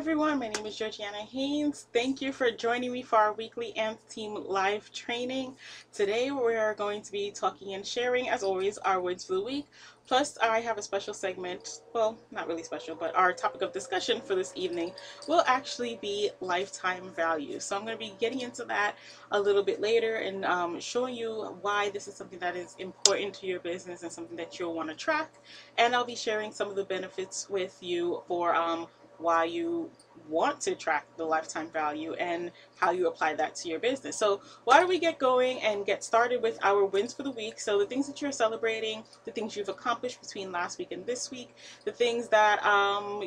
everyone, my name is Georgiana Haynes. Thank you for joining me for our weekly AMP Team live training. Today we are going to be talking and sharing, as always, our words for the week. Plus, I have a special segment, well, not really special, but our topic of discussion for this evening will actually be lifetime value. So I'm going to be getting into that a little bit later and showing you why this is something that is important to your business and something that you'll want to track. And I'll be sharing some of the benefits with you for why you want to track the lifetime value and how you apply that to your business. So why don't we get going and get started with our wins for the week? So the things that you're celebrating, the things you've accomplished between last week and this week, the things that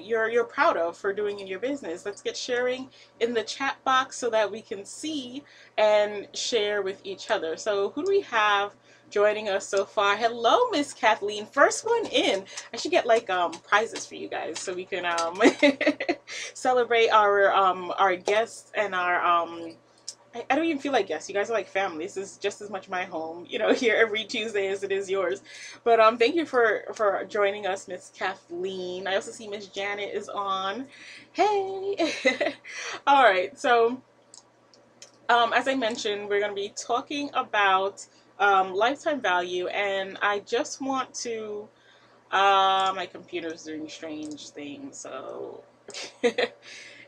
you're proud of for doing in your business. Let's get sharing in the chat box so that we can see and share with each other. So who do we have joining us so far? Hello, Miss Kathleen. First one in. I should get like prizes for you guys so we can celebrate our guests and our I don't even feel like guests. You guys are like family. This is just as much my home, you know, here every Tuesday as it is yours. But thank you for joining us, Miss Kathleen. I also see Miss Janet is on. Hey. All right. So as I mentioned, we're going to be talking about lifetime value, and I just want to my computer's doing strange things, so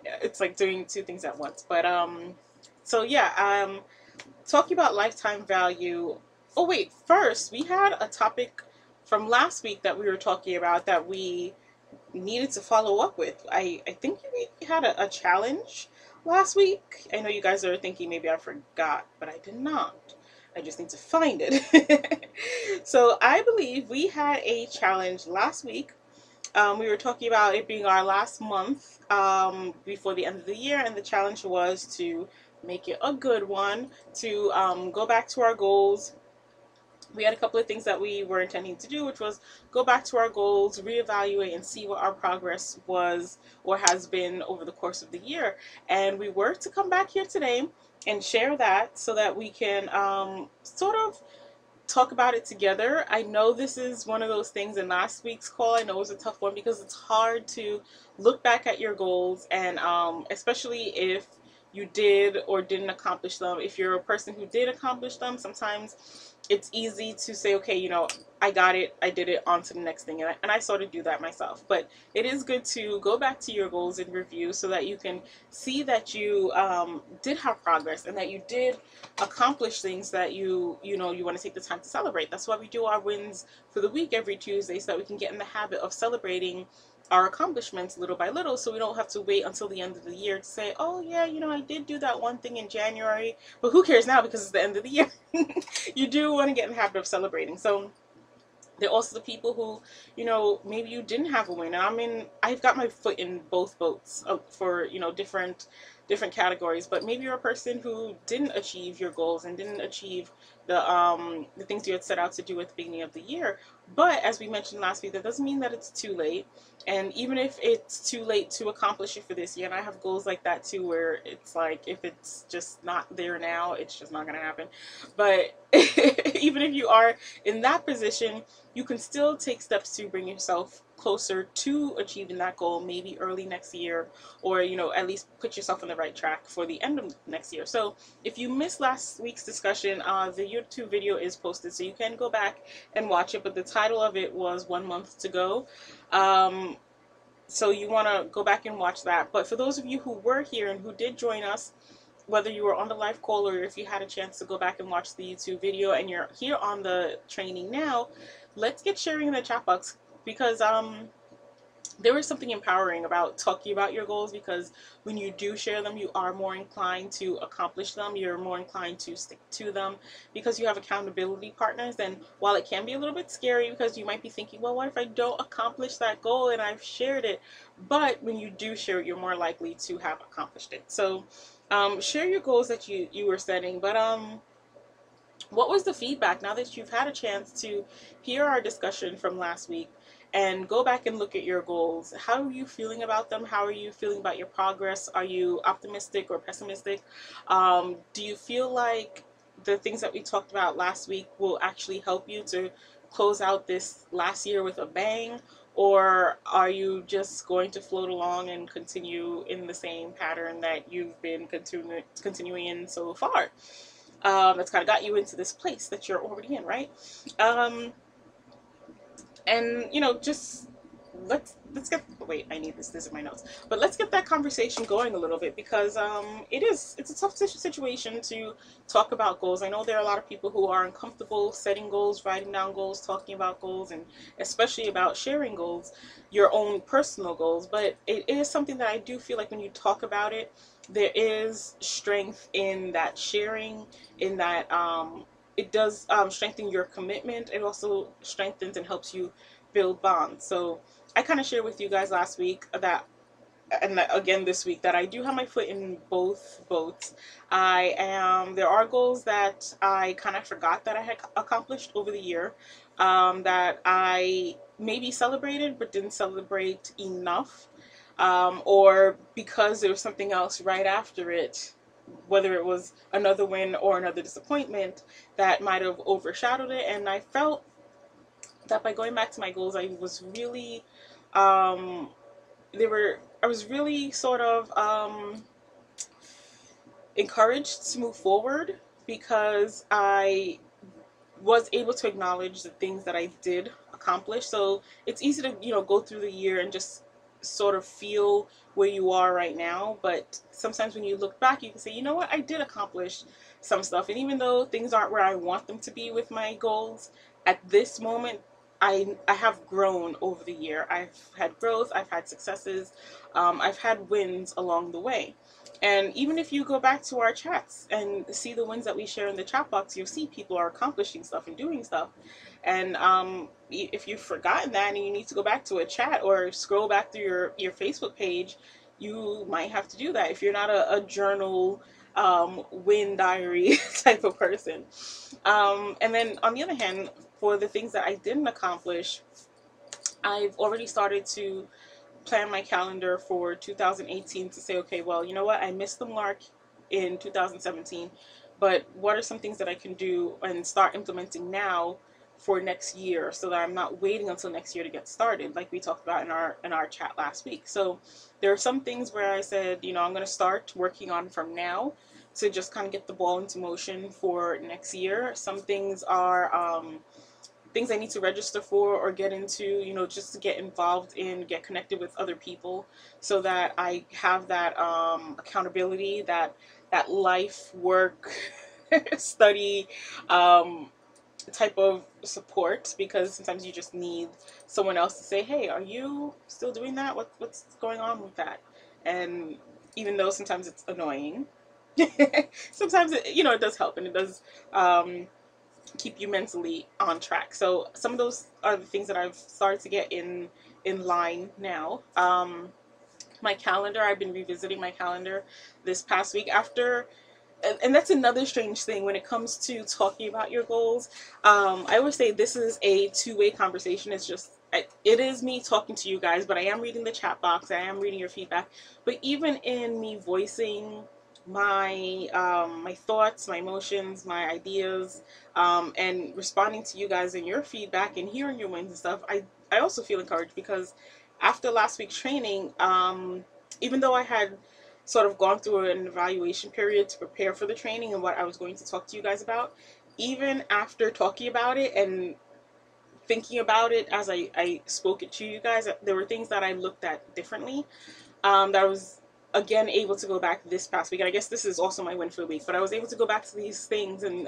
it's like doing two things at once. But so yeah, talking about lifetime value. Oh wait, first we had a topic from last week that we were talking about that we needed to follow up with. I think we had a challenge last week. I know you guys are thinking maybe I forgot, but I did not. I just need to find it. So I believe we had a challenge last week. We were talking about it being our last month before the end of the year, and the challenge was to make it a good one, to go back to our goals. We had a couple of things that we were intending to do, which was go back to our goals, reevaluate, and see what our progress was or has been over the course of the year. And we were to come back here today and share that so that we can sort of talk about it together. I know this is one of those things in last week's call. I know it was a tough one because it's hard to look back at your goals, and especially if you did or didn't accomplish them. If you're a person who did accomplish them, sometimes it's easy to say, okay, you know, I got it, I did it, on to the next thing. And I sort of do that myself. But it is good to go back to your goals and review so that you can see that you did have progress and that you did accomplish things that you want to take the time to celebrate. That's why we do our wins for the week every Tuesday, so that we can get in the habit of celebrating our accomplishments little by little, so we don't have to wait until the end of the year to say, oh yeah, you know, I did do that one thing in January, but who cares now because it's the end of the year. You do want to get in the habit of celebrating. So there are also the people who, you know, maybe you didn't have a win. I've got my foot in both boats for, you know, different categories. But maybe you're a person who didn't achieve your goals and didn't achieve the things you had set out to do at the beginning of the year. But as we mentioned last week, that doesn't mean that it's too late. And even if it's too late to accomplish it for this year, and I have goals like that too, where it's like, if it's just not there now, it's just not going to happen. But even if you are in that position, you can still take steps to bring yourself closer to achieving that goal, maybe early next year, or, you know, at least put yourself on the right track for the end of next year. So if you missed last week's discussion, the YouTube video is posted, so you can go back and watch it, but the title of it was 1 month to go. So you want to go back and watch that. But for those of you who were here and who did join us, whether you were on the live call or if you had a chance to go back and watch the YouTube video and you're here on the training now, let's get sharing in the chat box, because there is something empowering about talking about your goals, because when you do share them, you are more inclined to accomplish them. You're more inclined to stick to them because you have accountability partners. And while it can be a little bit scary because you might be thinking, well, what if I don't accomplish that goal and I've shared it? But when you do share it, you're more likely to have accomplished it. So share your goals that you were setting. But what was the feedback now that you've had a chance to hear our discussion from last week and go back and look at your goals? How are you feeling about them? How are you feeling about your progress? Are you optimistic or pessimistic? Do you feel like the things that we talked about last week will actually help you to close out this last year with a bang? or are you just going to float along and continue in the same pattern that you've been continuing in so far? That's kind of got you into this place that you're already in, right? Um, and just let's get, wait, I need this in my notes, but let's get that conversation going a little bit, because it's a tough situation to talk about goals. I know there are a lot of people who are uncomfortable setting goals, writing down goals, talking about goals, and especially about sharing goals, your own personal goals. But it is something that I do feel like when you talk about it, there is strength in that sharing, in that it does strengthen your commitment. It also strengthens and helps you build bonds. So I kind of shared with you guys last week that, and again this week, that I do have my foot in both boats. There are goals that I kind of forgot that I had accomplished over the year, that I maybe celebrated but didn't celebrate enough, or because there was something else right after it, whether it was another win or another disappointment, that might have overshadowed it. And I felt that by going back to my goals, I was really, um, I was really sort of encouraged to move forward, because I was able to acknowledge the things that I did accomplish. So it's easy to, go through the year and just sort of feel where you are right now. But sometimes when you look back, you can say, you know what, I did accomplish some stuff. And even though things aren't where I want them to be with my goals at this moment, I have grown over the year. I've had growth, I've had successes, I've had wins along the way. And even if you go back to our chats and see the wins that we share in the chat box, you'll see people are accomplishing stuff and doing stuff. And if you've forgotten that and you need to go back to a chat or scroll back through your Facebook page, you might have to do that if you're not a journal, win diary type of person. And then on the other hand, for the things that I didn't accomplish, I've already started to plan my calendar for 2018 to say, okay, well, you know what, I missed the mark in 2017, but what are some things that I can do and start implementing now for next year, so that I'm not waiting until next year to get started, like we talked about in our chat last week. So there are some things where I said, I'm going to start working on from now to just kind of get the ball into motion for next year. Some things are things I need to register for or get into, just to get involved in, get connected with other people, so that I have that accountability, that life, work, study type of support, because sometimes you just need someone else to say, hey, are you still doing that? What's going on with that? And even though sometimes it's annoying, sometimes it does help, and it does keep you mentally on track. So some of those are the things that I've started to get in line now. My calendar, I've been revisiting my calendar this past week after, and that's another strange thing when it comes to talking about your goals. I always say this is a two-way conversation. It is me talking to you guys, but I am reading the chat box, I am reading your feedback. But even in me voicing my thoughts, my emotions, my ideas, and responding to you guys and your feedback and hearing your wins and stuff, I also feel encouraged, because after last week's training, even though I had sort of gone through an evaluation period to prepare for the training and what I was going to talk to you guys about, even after talking about it and thinking about it as I spoke it to you guys, there were things that I looked at differently, that I was again able to go back this past week. And I guess this is also my win for the week, but I was able to go back to these things and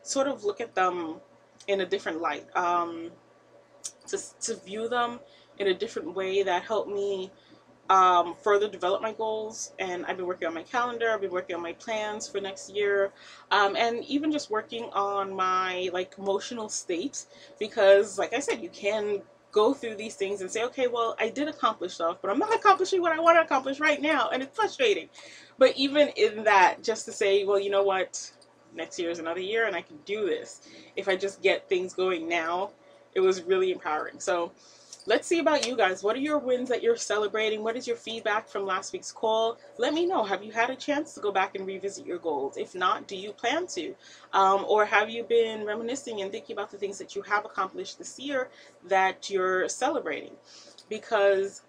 sort of look at them in a different light, to view them in a different way that helped me further develop my goals. And I've been working on my calendar, I've been working on my plans for next year, and even just working on my emotional state, because like I said, you can go through these things and say, okay, well, I did accomplish stuff, but I'm not accomplishing what I want to accomplish right now, and it's frustrating. But even in that, just to say, well, you know what, next year is another year and I can do this if I just get things going now, it was really empowering. So let's see about you guys. What are your wins that you're celebrating? What is your feedback from last week's call? Let me know. Have you had a chance to go back and revisit your goals? If not, do you plan to? Or have you been reminiscing and thinking about the things that you have accomplished this year that you're celebrating? Because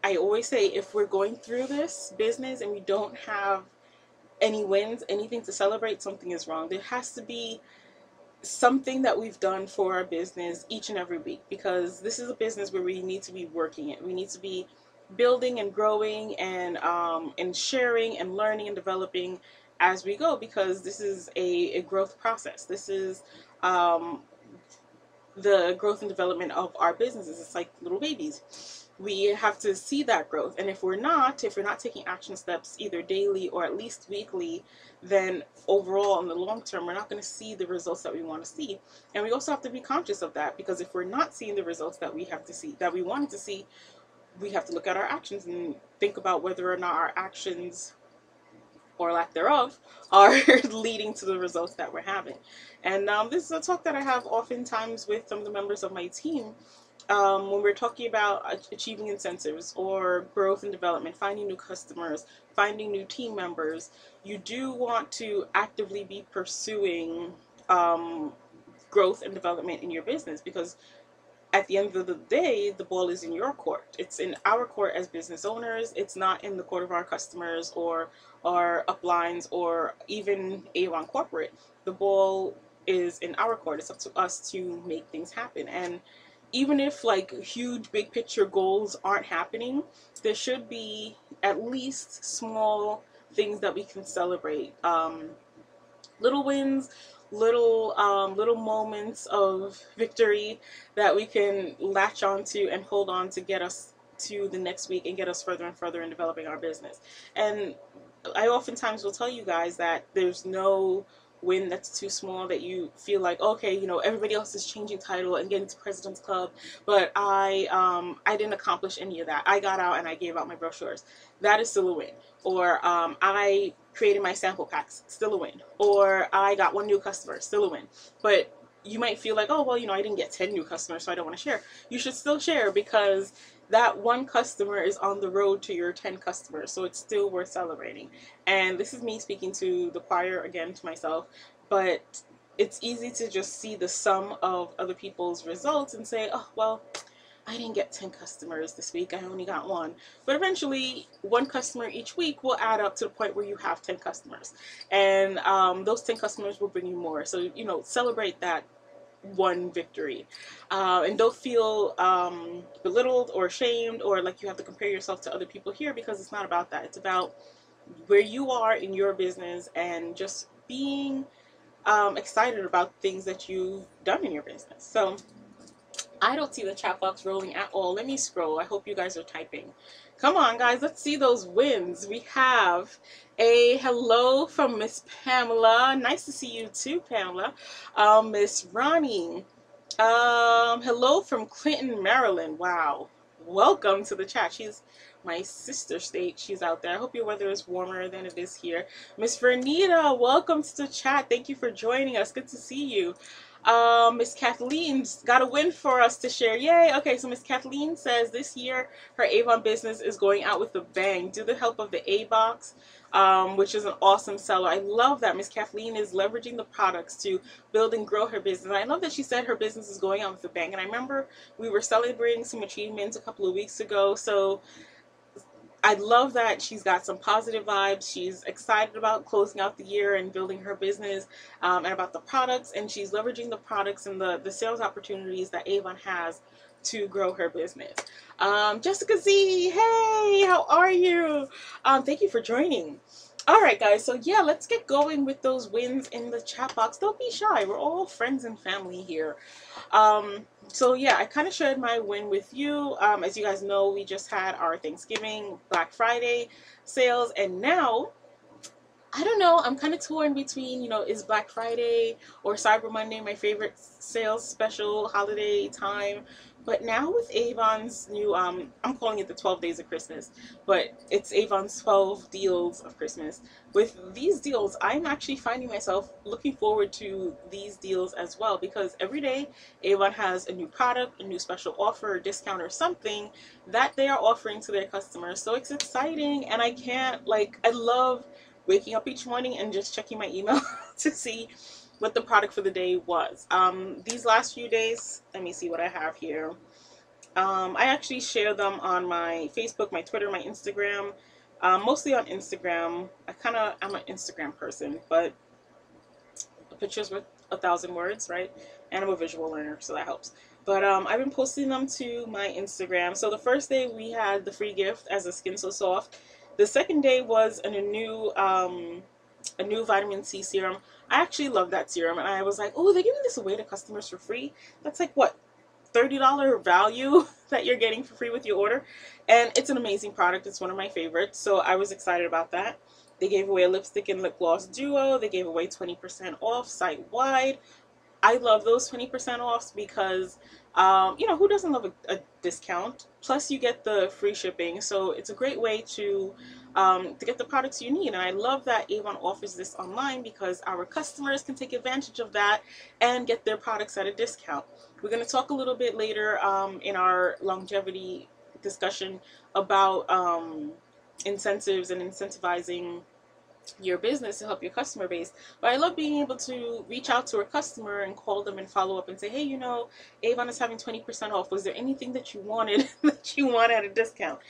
I always say, if we're going through this business and we don't have any wins, anything to celebrate, something is wrong. There has to be something that we've done for our business each and every week, because this is a business where we need to be working it. We need to be building and growing and sharing and learning and developing as we go, because this is a growth process. This is the growth and development of our businesses. It's like little babies. We have to see that growth, and if we're not taking action steps either daily or at least weekly, then overall in the long term we're not going to see the results that we want to see. And we also have to be conscious of that, because if we're not seeing the results that we have to see, that we wanted to see, we have to look at our actions and think about whether or not our actions, or lack thereof, are leading to the results that we're having. And this is a talk that I have oftentimes with some of the members of my team, when we're talking about achieving incentives or growth and development, finding new customers, finding new team members. You do want to actively be pursuing growth and development in your business, because at the end of the day, the ball is in your court. It's in our court as business owners. It's not in the court of our customers or our uplines or even Avon corporate. The ball is in our court. It's up to us to make things happen. And even if like huge big picture goals aren't happening, there should be at least small things that we can celebrate. Little wins, little moments of victory that we can latch onto and hold on to get us to the next week and get us further and further in developing our business. And I oftentimes will tell you guys that there's no win that's too small that you feel like, okay, you know, everybody else is changing title and getting to President's Club, but I didn't accomplish any of that. I got out and I gave out my brochures. That is still a win. Or I created my sample packs, still a win. Or I got one new customer, still a win. But you might feel like, oh, well, you know, I didn't get 10 new customers, so I don't want to share. You should still share, because that one customer is on the road to your 10 customers, so it's still worth celebrating. And this is me speaking to the choir, again, to myself, but it's easy to just see the sum of other people's results and say, oh, well, I didn't get 10 customers this week, I only got one. But eventually, one customer each week will add up to the point where you have 10 customers. And those 10 customers will bring you more. So, you know, celebrate that one victory. And don't feel belittled or ashamed or like you have to compare yourself to other people here, because it's not about that. It's about where you are in your business and just being excited about things that you've done in your business. So I don't see the chat box rolling at all. Let me scroll. I hope you guys are typing. Come on, guys. Let's see those wins. We have a hello from Miss Pamela. Nice to see you too, Pamela. Miss Ronnie. Hello from Clinton, Maryland. Wow. Welcome to the chat. She's my sister state. She's out there. I hope your weather is warmer than it is here. Miss Vernita, welcome to the chat. Thank you for joining us. Good to see you. Miss Kathleen's got a win for us to share. Yay! Okay, so Miss Kathleen says this year her Avon business is going out with a bang due to the help of the A-Box, which is an awesome seller. I love that Miss Kathleen is leveraging the products to build and grow her business. I love that she said her business is going out with a bang. And I remember we were celebrating some achievements a couple of weeks ago. So I love that she's got some positive vibes. She's excited about closing out the year and building her business, and about the products, and she's leveraging the products and the sales opportunities that Avon has to grow her business. Jessica Z, hey, how are you? Thank you for joining. All right, guys, so yeah, let's get going with those wins in the chat box. Don't be shy. We're all friends and family here. So yeah, I kind of shared my win with you. As you guys know, we just had our Thanksgiving, Black Friday sales, and now I don't know. I'm kind of torn between, is Black Friday or Cyber Monday my favorite sales special holiday time. But now with Avon's new, I'm calling it the 12 Days of Christmas, but it's Avon's 12 Deals of Christmas. With these deals, I'm actually finding myself looking forward to these deals as well, because every day Avon has a new product, a new special offer, or discount, or something that they are offering to their customers. So it's exciting, and I can't, like, I love waking up each morning and just checking my email to see what the product for the day was. These last few days, let me see what I have here. I actually share them on my Facebook, my Twitter, my Instagram, mostly on Instagram. I'm an Instagram person, but a picture's worth 1,000 words, right? And I'm a visual learner, so that helps. But I've been posting them to my Instagram. So the first day we had the free gift as a Skin So Soft. The second day was a new vitamin C serum. I actually love that serum, and I was like, oh, they're giving this away to customers for free. That's like, what, $30 value that you're getting for free with your order. And it's an amazing product. It's one of my favorites, so I was excited about that. They gave away a lipstick and lip gloss duo. They gave away 20% off site-wide. I love those 20% offs because, who doesn't love a discount? Plus, you get the free shipping, so it's a great way to get the products you need. And I love that Avon offers this online because our customers can take advantage of that and get their products at a discount. We're going to talk a little bit later in our longevity discussion about incentives and incentivizing your business to help your customer base. But I love being able to reach out to a customer and call them and follow up and say, hey, Avon is having 20% off. Was there anything that you wanted that you want at a discount?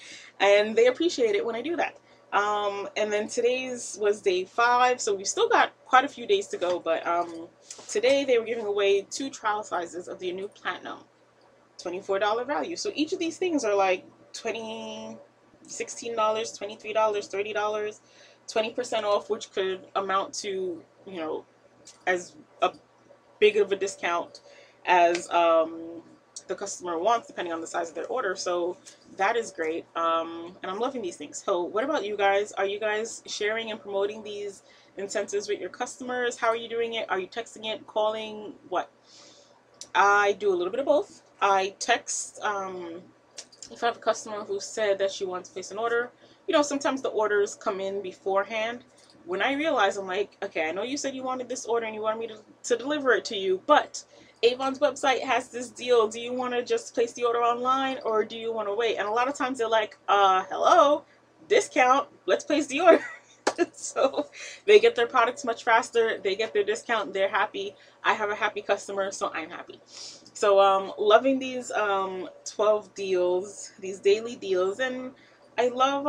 And they appreciate it when I do that. And then today's was day 5, so we've still got quite a few days to go. But today they were giving away 2 trial sizes of the new Platinum, $24 value. So each of these things are like $16, $23, $30. 20% off, which could amount to, as a big of a discount as the customer wants, depending on the size of their order. So that is great. And I'm loving these things. So what about you guys? Are you guys sharing and promoting these incentives with your customers? How are you doing it? Are you texting it, calling? What? I do a little bit of both. I text, if I have a customer who said that she wants to place an order, sometimes the orders come in beforehand. When I realize, I'm like, okay, I know you said you wanted this order and you wanted me to deliver it to you, but Avon's website has this deal. Do you want to just place the order online, or do you want to wait? And a lot of times they're like, hello, discount, let's place the order. So they get their products much faster. They get their discount. They're happy. I have a happy customer, so I'm happy. So loving these 12 deals, these daily deals. And I love,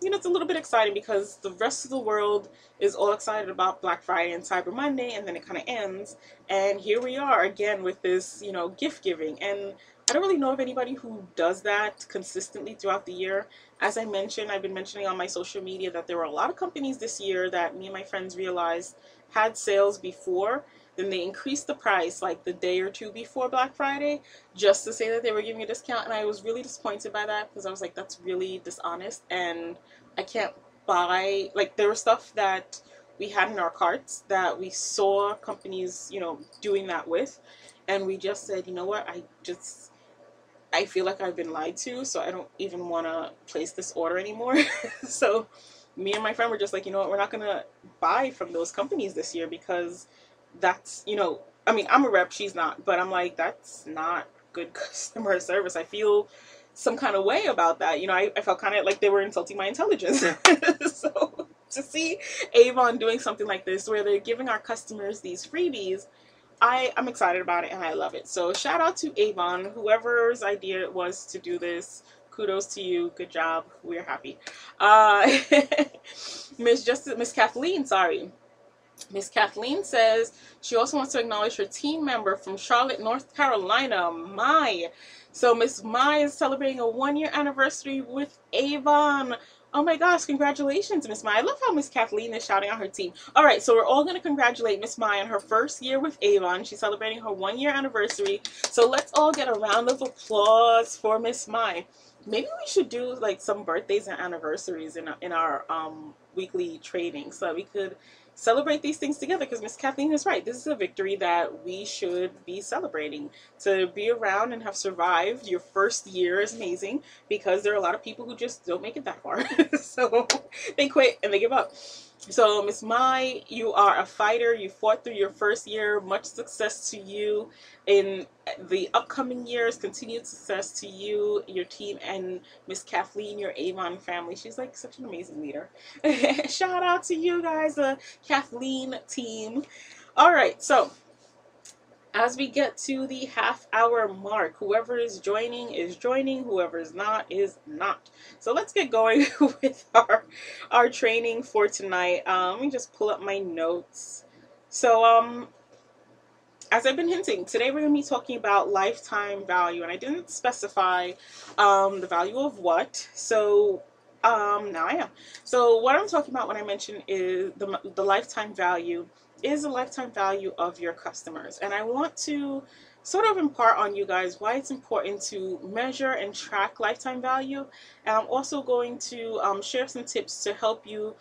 it's a little bit exciting because the rest of the world is all excited about Black Friday and Cyber Monday, and then it kind of ends. And here we are again with this, gift giving. And I don't really know of anybody who does that consistently throughout the year. As I mentioned, I've been mentioning on my social media that there were a lot of companies this year that me and my friends realized had sales before. Then they increased the price like the day or two before Black Friday just to say that they were giving a discount. And I was really disappointed by that because I was like, that's really dishonest. And I can't buy, like, there was stuff that we had in our carts that we saw companies, doing that with. And we just said, you know what, I feel like I've been lied to, so I don't even want to place this order anymore. So me and my friend were just like, you know what, we're not going to buy from those companies this year because that's, I mean, I'm a rep, she's not, but I'm like, that's not good customer service. I feel some kind of way about that. I felt kind of like they were insulting my intelligence. So to see Avon doing something like this where they're giving our customers these freebies, I'm excited about it and I love it. So shout out to Avon, whoever's idea it was to do this. Kudos to you. Good job. We're happy. Miss Kathleen, sorry. Miss Kathleen says she also wants to acknowledge her team member from Charlotte, North Carolina, Mai. So Miss Mai is celebrating a 1-year anniversary with Avon. Oh my gosh, congratulations, Miss Mai. I love how Miss Kathleen is shouting out her team. All right, so we're all going to congratulate Miss Mai on her first year with Avon. She's celebrating her 1-year anniversary. So let's all get a round of applause for Miss Mai. Maybe we should do like some birthdays and anniversaries in our weekly training so that we could celebrate these things together, because Miss Kathleen is right. This is a victory that we should be celebrating. To be around and have survived your first year is amazing, because there are a lot of people who just don't make it that far. So they quit and they give up. So Miss Mai, you are a fighter. You fought through your first year. Much success to you in the upcoming years. Continued success to you, your team, and Miss Kathleen, your Avon family. She's like such an amazing leader. Shout out to you guys, the Kathleen team. All right, so as we get to the half-hour mark, whoever is joining, whoever is not. So let's get going with our training for tonight. Let me just pull up my notes. So as I've been hinting, today we're going to be talking about lifetime value, and I didn't specify the value of what, so now I am. So what I'm talking about when I mention is the lifetime value is the lifetime value of your customers. And I want to sort of impart on you guys why it's important to measure and track lifetime value. And I'm also going to share some tips to help you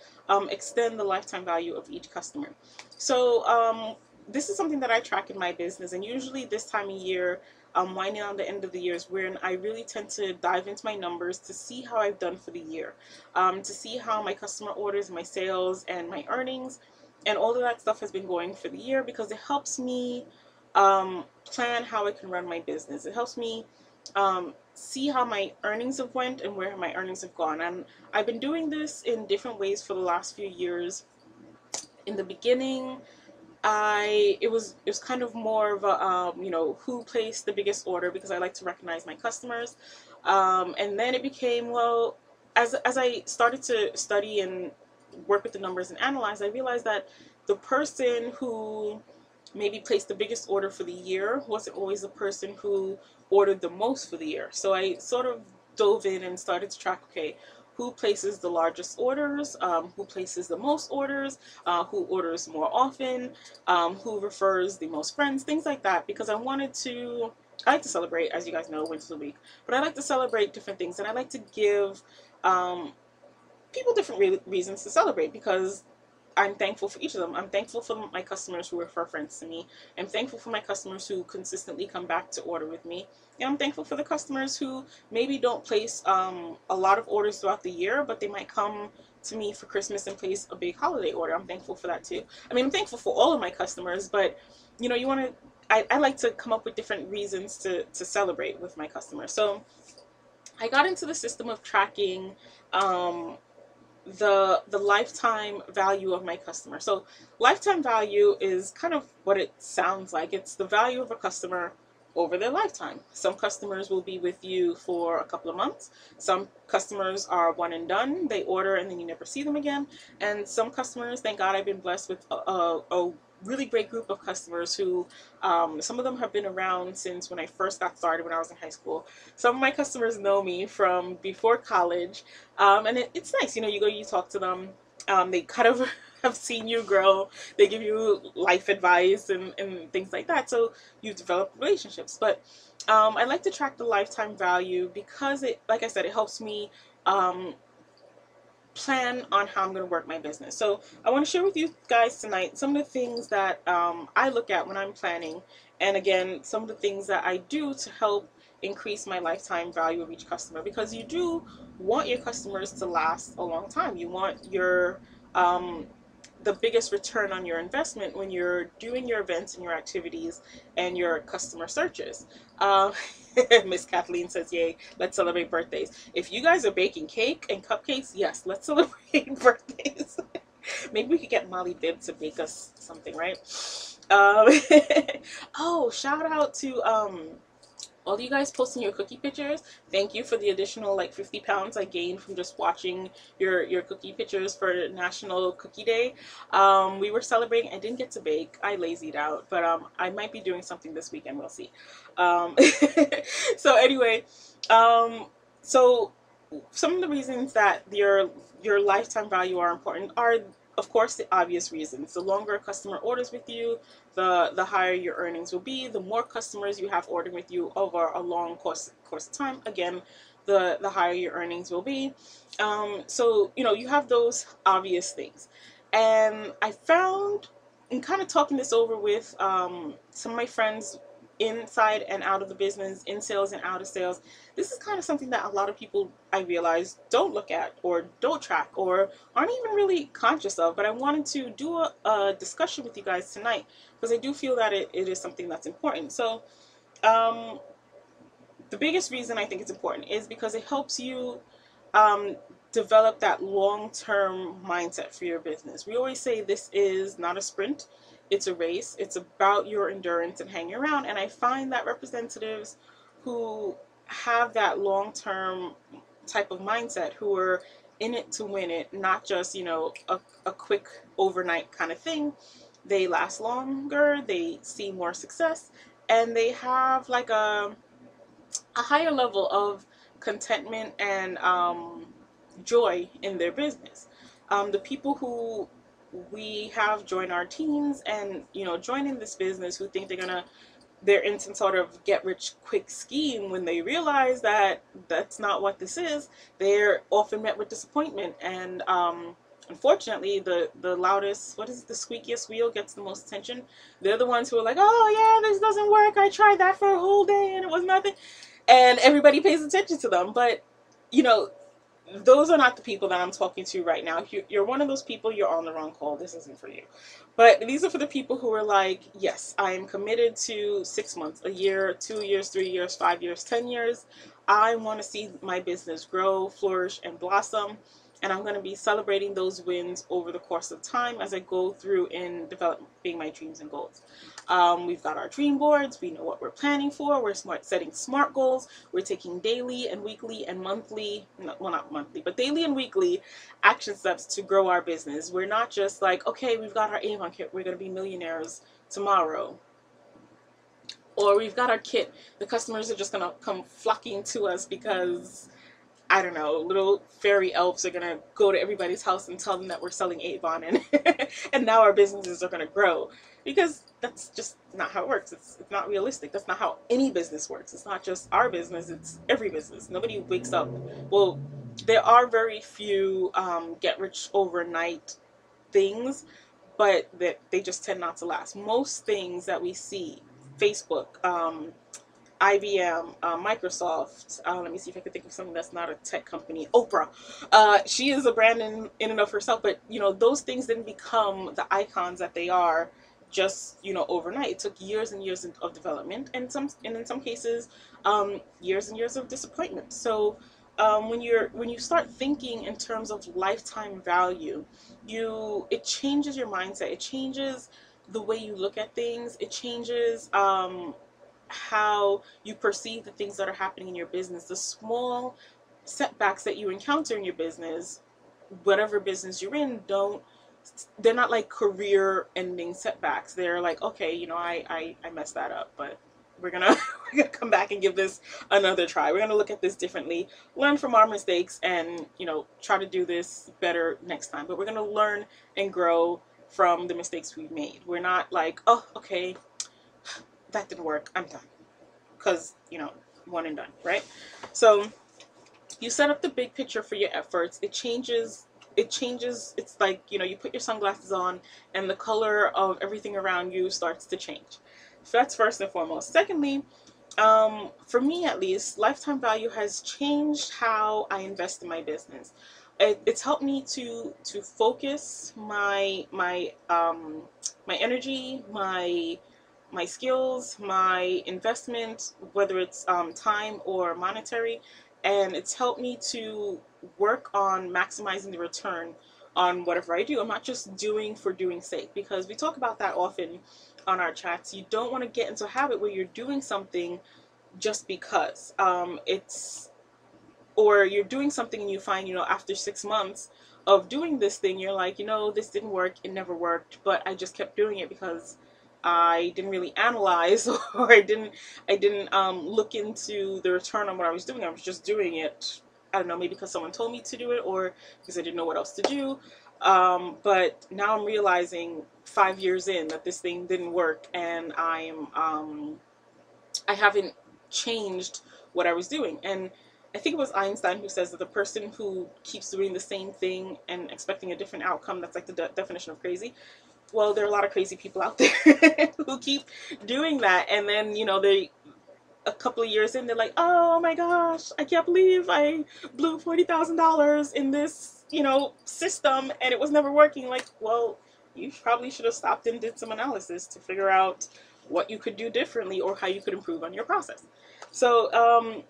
extend the lifetime value of each customer. So this is something that I track in my business, and usually this time of year, winding on the end of the year, is when I really tend to dive into my numbers to see how I've done for the year, to see how my customer orders, my sales, and my earnings, and all of that stuff has been going for the year, because it helps me plan how I can run my business. It helps me see how my earnings have went and where my earnings have gone. And I've been doing this in different ways for the last few years. In the beginning, it was kind of more of a who placed the biggest order, because I like to recognize my customers, and then it became, well, as I started to study and work with the numbers and analyze, I realized that the person who maybe placed the biggest order for the year wasn't always the person who ordered the most for the year. So I sort of dove in and started to track, okay, who places the largest orders, who places the most orders, who orders more often, who refers the most friends, things like that, because I like to celebrate, as you guys know, Wins of the Week, but I like to celebrate different things, and I like to give people different reasons to celebrate, because I'm thankful for each of them. I'm thankful for my customers who refer friends to me. I'm thankful for my customers who consistently come back to order with me. And I'm thankful for the customers who maybe don't place a lot of orders throughout the year, but they might come to me for Christmas and place a big holiday order. I'm thankful for that too. I mean, I'm thankful for all of my customers, but you want to, I like to come up with different reasons to celebrate with my customers. So I got into the system of tracking the lifetime value of my customer. So lifetime value is kind of what it sounds like. It's the value of a customer over their lifetime. Some customers will be with you for a couple of months. Some customers are one and done. They order and then you never see them again. And some customers, thank God, I've been blessed with a really great group of customers who, some of them have been around since when I first got started when I was in high school. Some of my customers know me from before college, and it's nice, you talk to them, they kind of have seen you grow, they give you life advice and things like that, so you develop relationships. But I like to track the lifetime value because like I said, it helps me plan on how I'm going to work my business. So I want to share with you guys tonight some of the things that I look at when I'm planning, and again, some of the things that I do to help increase my lifetime value of each customer, because you do want your customers to last a long time. You want your the biggest return on your investment when you're doing your events and your activities and your customer searches. Miss Kathleen says, yay, let's celebrate birthdays. If you guys are baking cake and cupcakes, yes, let's celebrate birthdays. Maybe we could get Molly Bibb to bake us something, right? Oh, shout out to all you guys posting your cookie pictures. Thank you for the additional like 50 pounds I gained from just watching your cookie pictures for National Cookie Day. We were celebrating. I didn't get to bake. I lazied out, but I might be doing something this weekend. We'll see. So anyway, so some of the reasons that your lifetime value are important are, of course, the obvious reasons. The longer a customer orders with you, the higher your earnings will be. The more customers you have ordering with you over a long course of time, again, the higher your earnings will be. So, you know, you have those obvious things. And I found, in kind of talking this over with some of my friends inside and out of the business, in sales and out of sales, this is kind of something that a lot of people, I realize, don't look at or don't track or aren't even really conscious of. But I wanted to do a discussion with you guys tonight because I do feel that it is something that's important. So, um, the biggest reason I think it's important is because it helps you um, develop that long-term mindset for your business. We always say this is not a sprint, it's a race. It's about your endurance and hanging around. And I find that representatives who have that long-term type of mindset, who are in it to win it, not just, you know, a quick overnight kind of thing, they last longer, they see more success, and they have like a higher level of contentment and joy in their business. The people who we have join our teams and, you know, join in this business, who think they're in some sort of get rich quick scheme, when they realize that that's not what this is, they're often met with disappointment. And unfortunately, the loudest, what is it, the squeakiest wheel gets the most attention. They're the ones who are like, oh yeah, this doesn't work, I tried that for a whole day and it was nothing, and everybody pays attention to them. But, you know, those are not the people that I'm talking to right now. If you're one of those people, you're on the wrong call. This isn't for you. But these are for the people who are like, yes, I am committed to 6 months, a year, 2 years, 3 years, 5 years, 10 years. I want to see my business grow, flourish, and blossom. And I'm going to be celebrating those wins over the course of time as I go through in developing my dreams and goals. We've got our dream boards. We know what we're planning for. We're setting smart goals. We're taking daily and weekly and monthly, no, well, not monthly, but daily and weekly action steps to grow our business. We're not just like, okay, we've got our Avon kit, we're going to be millionaires tomorrow. Or we've got our kit, the customers are just going to come flocking to us because, I don't know, little fairy elves are gonna go to everybody's house and tell them that we're selling Avon, and and now our businesses are gonna grow. Because that's just not how it works. It's not realistic. That's not how any business works. It's not just our business, it's every business. Nobody wakes up. Well, there are very few get rich overnight things, but that they just tend not to last. Most things that we see, Facebook, IBM, Microsoft. Let me see if I can think of something that's not a tech company. Oprah. She is a brand in and of herself, but, you know, those things didn't become the icons that they are just, you know, overnight. It took years and years of development, and in some cases, years and years of disappointment. So when you start thinking in terms of lifetime value, it changes your mindset. It changes the way you look at things. It changes how you perceive the things that are happening in your business. The small setbacks that you encounter in your business, whatever business you're in, they're not like career ending setbacks. They're like, okay, you know, I messed that up, but we're gonna we're gonna come back and give this another try. We're gonna look at this differently, learn from our mistakes, and, you know, try to do this better next time. But we're gonna learn and grow from the mistakes we've made. We're not like, oh, okay, that didn't work, I'm done. Because, you know, one and done, right? So you set up the big picture for your efforts. It changes. It's like, you know, you put your sunglasses on and the color of everything around you starts to change. So that's first and foremost. Secondly, for me at least, lifetime value has changed how I invest in my business. It's helped me to focus my energy, my skills, my investment, whether it's time or monetary, and it's helped me to work on maximizing the return on whatever I do. I'm not just doing for doing sake, because we talk about that often on our chats. You don't want to get into a habit where you're doing something just because or you're doing something and you find, you know, after 6 months of doing this thing, you're like, you know, this didn't work, it never worked, but I just kept doing it because I didn't really analyze or I didn't look into the return on what I was doing. I was just doing it, I don't know, maybe because someone told me to do it or because I didn't know what else to do. But now I'm realizing 5 years in that this thing didn't work, and I haven't changed what I was doing. And I think it was Einstein who says that the person who keeps doing the same thing and expecting a different outcome, that's like the definition of crazy. Well, there are a lot of crazy people out there who keep doing that, and then they, a couple of years in, they're like, oh my gosh, I can't believe I blew $40,000 in this system and it was never working. Like, well, you probably should have stopped and did some analysis to figure out what you could do differently or how you could improve on your process. So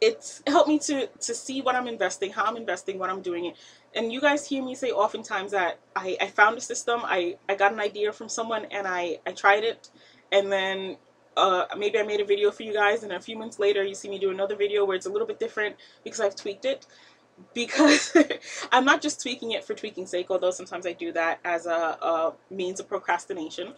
it's helped me to see what I'm investing, how I'm investing, what I'm doing. And you guys hear me say oftentimes that I found a system, I got an idea from someone, and I tried it, and then maybe I made a video for you guys, and a few months later you see me do another video where it's a little bit different because I've tweaked it. Because I'm not just tweaking it for tweaking's sake, although sometimes I do that as a means of procrastination.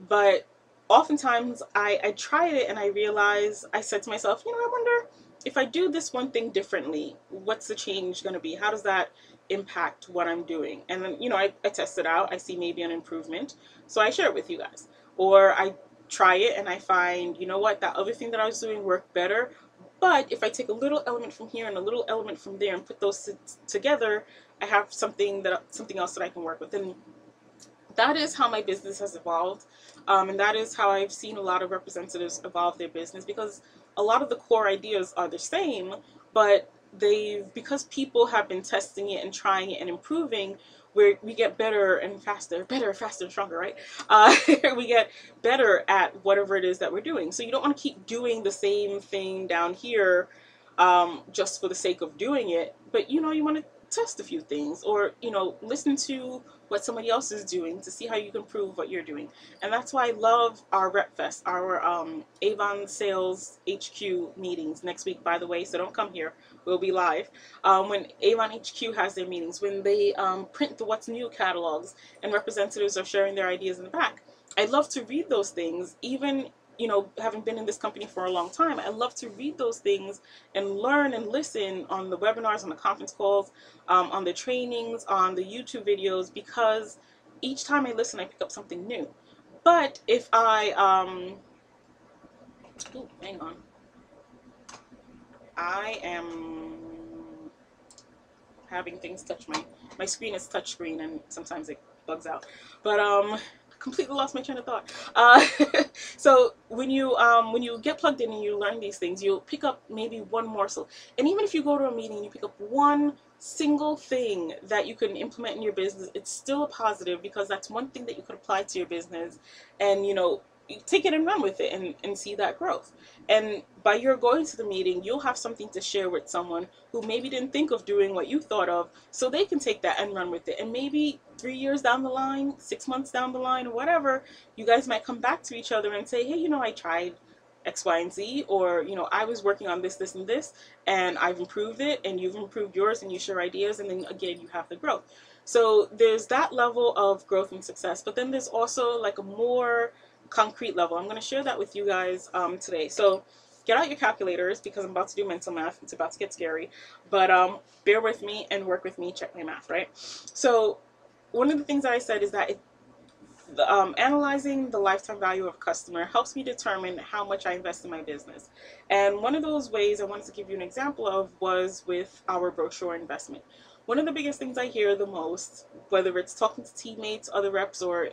But oftentimes I tried it and I realized, I said to myself, I wonder if I do this one thing differently, what's the change going to be? How does that impact what I'm doing? And then, I test it out. I see maybe an improvement. So I share it with you guys. Or I try it and I find, what, that other thing that I was doing worked better. But if I take a little element from here and a little element from there and put those together, I have something else that I can work with. And that is how my business has evolved. And that is how I've seen a lot of representatives evolve their business, because a lot of the core ideas are the same, but because people have been testing it and trying it and improving, where we get better and faster and stronger, right? We get better at whatever it is that we're doing. So you don't want to keep doing the same thing down here just for the sake of doing it, but you want to test a few things, or listen to what somebody else is doing to see how you can improve what you're doing. And that's why I love our Rep Fest, our Avon Sales HQ meetings next week, by the way, so don't come here, we'll be live. When Avon HQ has their meetings, when they print the What's New catalogs and representatives are sharing their ideas in the back, I love to read those things. Even having been in this company for a long time, I love to read those things and learn and listen on the webinars, on the conference calls, on the trainings, on the YouTube videos, because each time I listen, I pick up something new. But if I, ooh, hang on, I am having things touch my screen is touch screen, and sometimes it bugs out. But completely lost my train of thought. So when you get plugged in and you learn these things, you'll pick up maybe one morsel. And even if you go to a meeting and you pick up one single thing that you can implement in your business, it's still a positive, because that's one thing that you could apply to your business, and you take it and run with it and see that growth. And by your going to the meeting, you'll have something to share with someone who maybe didn't think of doing what you thought of, so they can take that and run with it. And maybe 3 years down the line, 6 months down the line, or whatever, you guys might come back to each other and say, hey, I tried X, Y, and Z, or I was working on this, and this, and I've improved it, and you've improved yours, and you share ideas, and then again you have the growth. So there's that level of growth and success, but then there's also like a more concrete level. I'm going to share that with you guys today. So get out your calculators, because I'm about to do mental math. It's about to get scary, but bear with me and work with me. Check my math, right? So one of the things that I said is that analyzing the lifetime value of a customer helps me determine how much I invest in my business. And one of those ways I wanted to give you an example of was with our brochure investment. One of the biggest things I hear the most, whether it's talking to teammates, other reps, or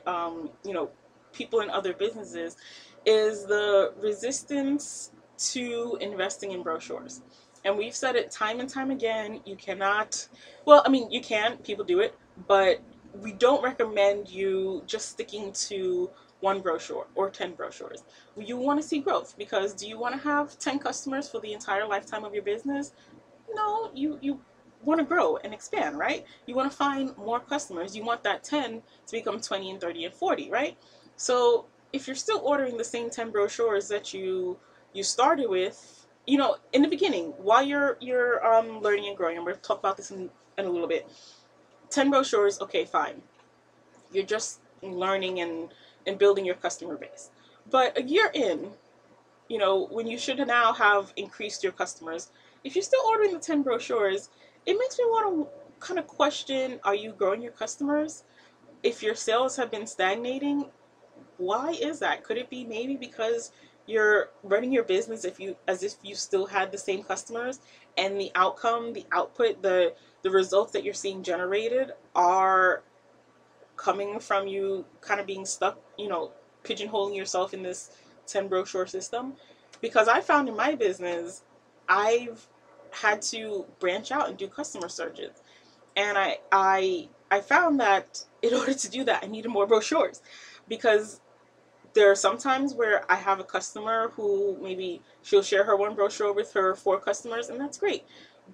people in other businesses, is the resistance to investing in brochures. And we've said it time and time again, you cannot, well, I mean, you can, people do it, but we don't recommend you just sticking to one brochure or 10 brochures. You want to see growth, because do you want to have 10 customers for the entire lifetime of your business? No, you want to grow and expand, right? You want to find more customers. You want that 10 to become 20 and 30 and 40, right? So if you're still ordering the same 10 brochures that you started with, in the beginning, while you're learning and growing, and we'll talk about this in a little bit, 10 brochures, okay, fine. You're just learning and building your customer base. But a year in, when you should now have increased your customers, if you're still ordering the 10 brochures, it makes me want to kind of question, are you growing your customers? If your sales have been stagnating, why is that? Could it be maybe because you're running your business as if you still had the same customers, and the outcome, the output, the results that you're seeing generated are coming from you kind of being stuck, pigeonholing yourself in this 10 brochure system. Because I found in my business, I've had to branch out and do customer searches. And I found that in order to do that, I needed more brochures, because there are some times where I have a customer who maybe she'll share her one brochure with her 4 customers, and that's great.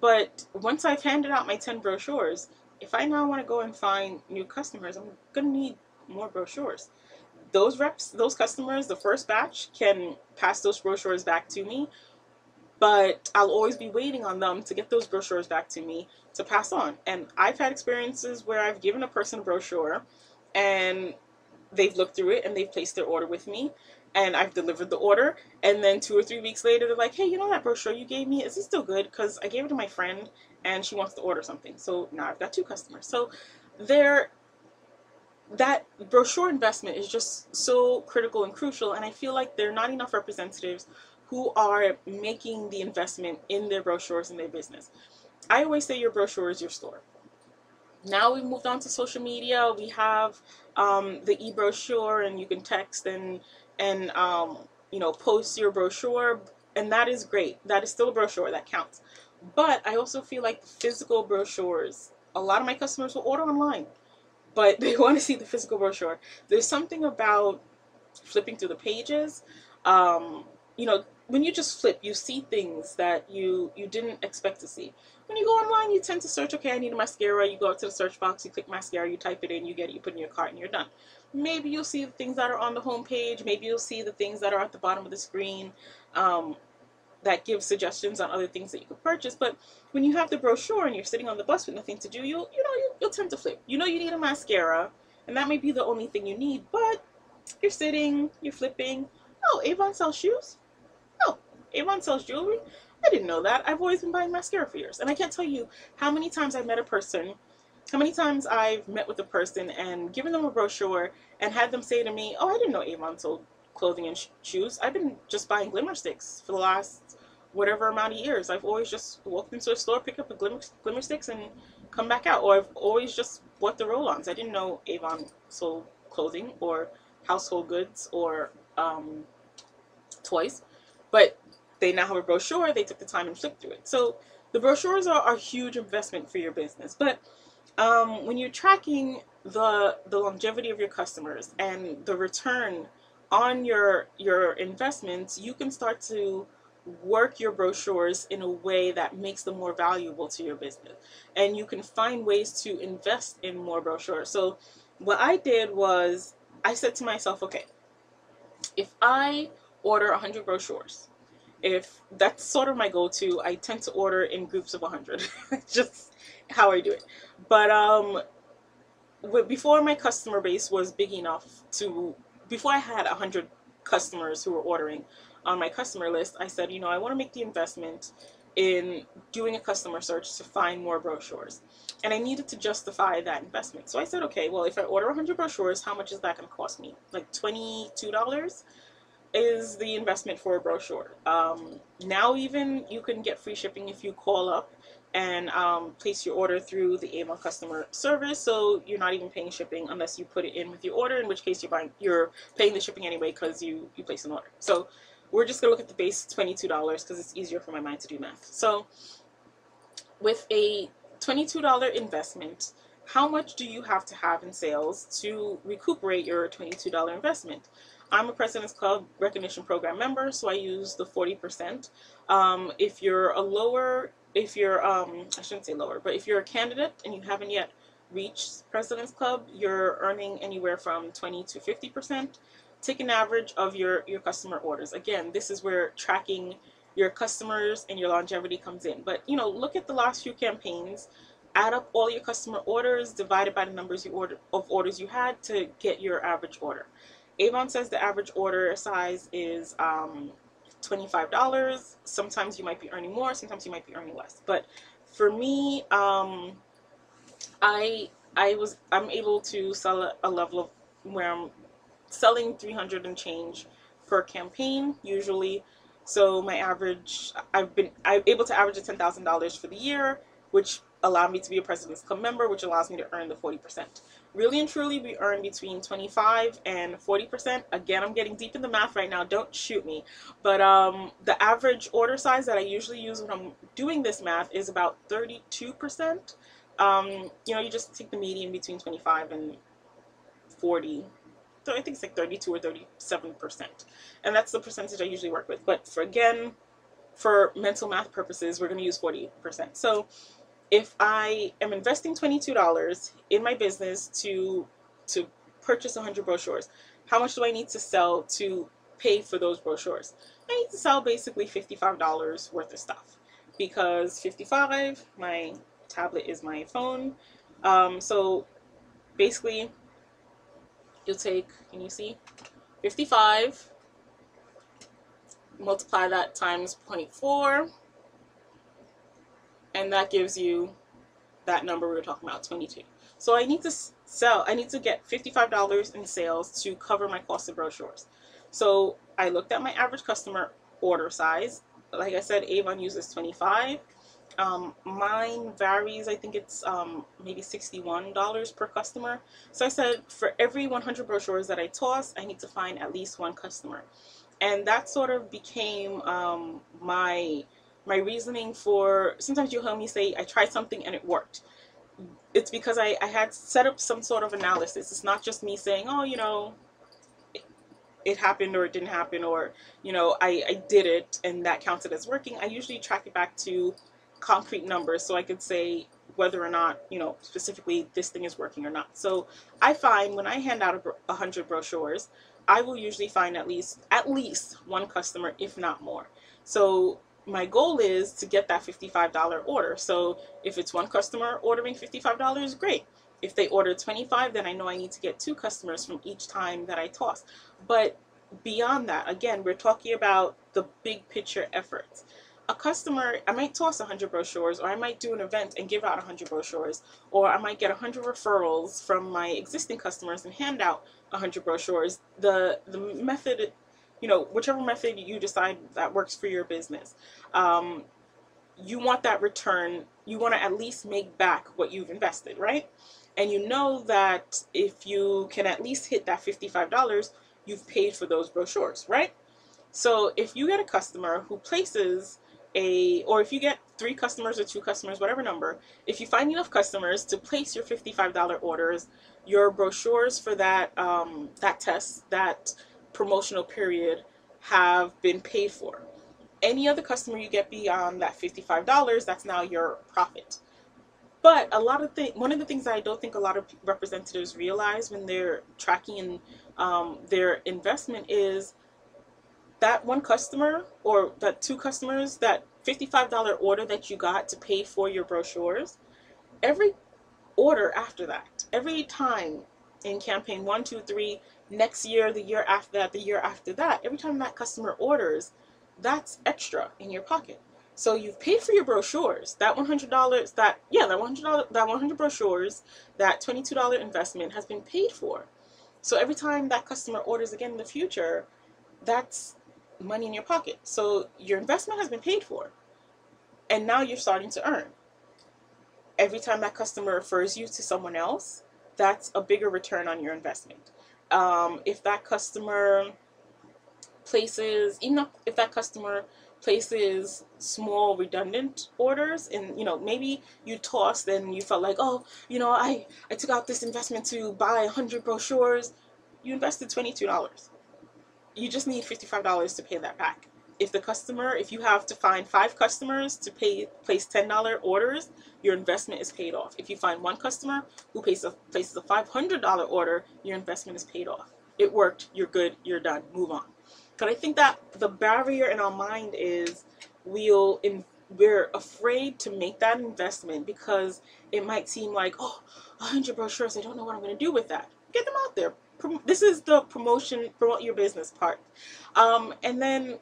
But once I've handed out my 10 brochures, if I now want to go and find new customers, I'm going to need more brochures. Those reps, those customers, the first batch can pass those brochures back to me, but I'll always be waiting on them to get those brochures back to me to pass on. And I've had experiences where I've given a person a brochure and they've looked through it and they've placed their order with me, and I've delivered the order, and then 2 or 3 weeks later they're like, hey, that brochure you gave me, is it still good? Because I gave it to my friend and she wants to order something. So now I've got 2 customers. So there, that brochure investment is just so critical and crucial, and I feel like there are not enough representatives who are making the investment in their brochures in their business. I always say your brochure is your store. Now we've moved on to social media. We have the e-brochure, and you can text and post your brochure, and that is great. That is still a brochure, that counts. But I also feel like the physical brochures, a lot of my customers will order online, but they want to see the physical brochure. There's something about flipping through the pages. When you just flip, you see things that you didn't expect to see. When you go online, you tend to search, okay, I need a mascara. You go up to the search box, you click mascara, you type it in, you get it, you put it in your cart, and you're done. Maybe you'll see the things that are on the home page. Maybe you'll see the things that are at the bottom of the screen, that give suggestions on other things that you could purchase. But when you have the brochure and you're sitting on the bus with nothing to do, you'll tend to flip. You need a mascara, and that may be the only thing you need, but you're sitting, you're flipping. Oh, Avon sells shoes? Oh, Avon sells jewelry? I didn't know that. I've always been buying mascara for years. And I can't tell you how many times I've met a person, how many times I've met with a person and given them a brochure and had them say to me, oh, I didn't know Avon sold clothing and shoes. I've been just buying glimmer sticks for the last whatever amount of years. I've always just walked into a store, pick up a glimmer sticks, and come back out. Or I've always just bought the roll-ons. I didn't know Avon sold clothing or household goods or toys, but they now have a brochure. They took the time and flipped through it. So the brochures are a huge investment for your business. But when you're tracking the longevity of your customers and the return on your investments, you can start to work your brochures in a way that makes them more valuable to your business, and you can find ways to invest in more brochures. So what I did was I said to myself, okay, if I order 100 brochures, if that's sort of my go-to, I tend to order in groups of 100. Just how I do it. But before my customer base was big enough before I had 100 customers who were ordering on my customer list, I said, I want to make the investment in doing a customer search to find more brochures. And I needed to justify that investment. So I said, okay, well, if I order 100 brochures, how much is that going to cost me? Like $22 is the investment for a brochure. Now even you can get free shipping if you call up and place your order through the Avon customer service, so you're not even paying shipping unless you put it in with your order, in which case you're paying the shipping anyway because you place an order. So we're just gonna look at the base $22 because it's easier for my mind to do math. So with a $22 investment, how much do you have to have in sales to recuperate your $22 investment? I'm a President's Club Recognition Program member, so I use the 40%. If you're I shouldn't say lower, but if you're a candidate and you haven't yet reached President's Club, you're earning anywhere from 20 to 50%. Take an average of your customer orders. Again, this is where tracking your customers and your longevity comes in. But look at the last few campaigns, add up all your customer orders divided by the numbers of orders you had to get your average order. Avon says the average order size is $25. Sometimes you might be earning more, sometimes you might be earning less. But for me, I'm able to sell a level of where I'm selling 300 and change per campaign usually. So my average, I'm able to average $10,000 for the year, which allowed me to be a President's Club member, which allows me to earn the 40%. Really and truly, we earn between 25 and 40%. Again, I'm getting deep in the math right now. Don't shoot me. But the average order size that I usually use when I'm doing this math is about 32%. You just take the median between 25 and 40. So I think it's like 32 or 37%. And that's the percentage I usually work with. But for mental math purposes, we're going to use 40%. So if I am investing $22 in my business to purchase 100 brochures, how much do I need to sell to pay for those brochures? I need to sell basically $55 worth of stuff, because 55, my tablet is my phone. So basically, you'll take, can you see, 55, multiply that times 0.4, and that gives you that number we were talking about, 22. So I need to get $55 in sales to cover my cost of brochures. So I looked at my average customer order size. Like I said, Avon uses 25. Mine varies. I think it's maybe $61 per customer. So I said for every 100 brochures that I toss, I need to find at least one customer. And that sort of became my reasoning for, sometimes you'll hear me say I tried something and it worked. It's because I had set up some sort of analysis. It's not just me saying, oh, it happened or it didn't happen, or, I did it and that counted as working. I usually track it back to concrete numbers so I could say whether or not, specifically this thing is working or not. So I find when I hand out 100 brochures, I will usually find at least one customer, if not more. So my goal is to get that $55 order. So if it's one customer ordering $55, great. If they order 25, then I know I need to get 2 customers from each time that I toss. But beyond that, again, we're talking about the big picture efforts. A customer, I might toss 100 brochures, or I might do an event and give out 100 brochures, or I might get 100 referrals from my existing customers and hand out 100 brochures. The method, whichever method you decide that works for your business, you want that return. You want to at least make back what you've invested, right? And you know that if you can at least hit that $55, you've paid for those brochures, right? So if you get a customer who places or if you get 3 customers or 2 customers, whatever number, if you find enough customers to place your $55 orders, your brochures for that that promotional period have been paid for. Any other customer you get beyond that $55, that's now your profit. But one of the things that I don't think a lot of representatives realize when they're tracking their investment is that one customer or that 2 customers, that $55 order that you got to pay for your brochures, every order after that, every time in campaign 1, 2, 3, next year, the year after that, the year after that, every time that customer orders, that's extra in your pocket. So you've paid for your brochures. That $100, that $100, 100 brochures, that $22 investment has been paid for. So every time that customer orders again in the future, that's money in your pocket. So your investment has been paid for, and now you're starting to earn. Every time that customer refers you to someone else, that's a bigger return on your investment. If that customer places, small redundant orders, and maybe you tossed and you felt like, oh, I took out this investment to buy 100 brochures, you invested $22. You just need $55 to pay that back. If you have to find 5 customers to place $10 orders, your investment is paid off. If you find one customer who places a $500 order, your investment is paid off. It worked, you're good, you're done, move on. But I think that the barrier in our mind is we're afraid to make that investment because it might seem like, oh, 100 brochures, I don't know what I'm going to do with that. Get them out there. This is the promote your business part. And then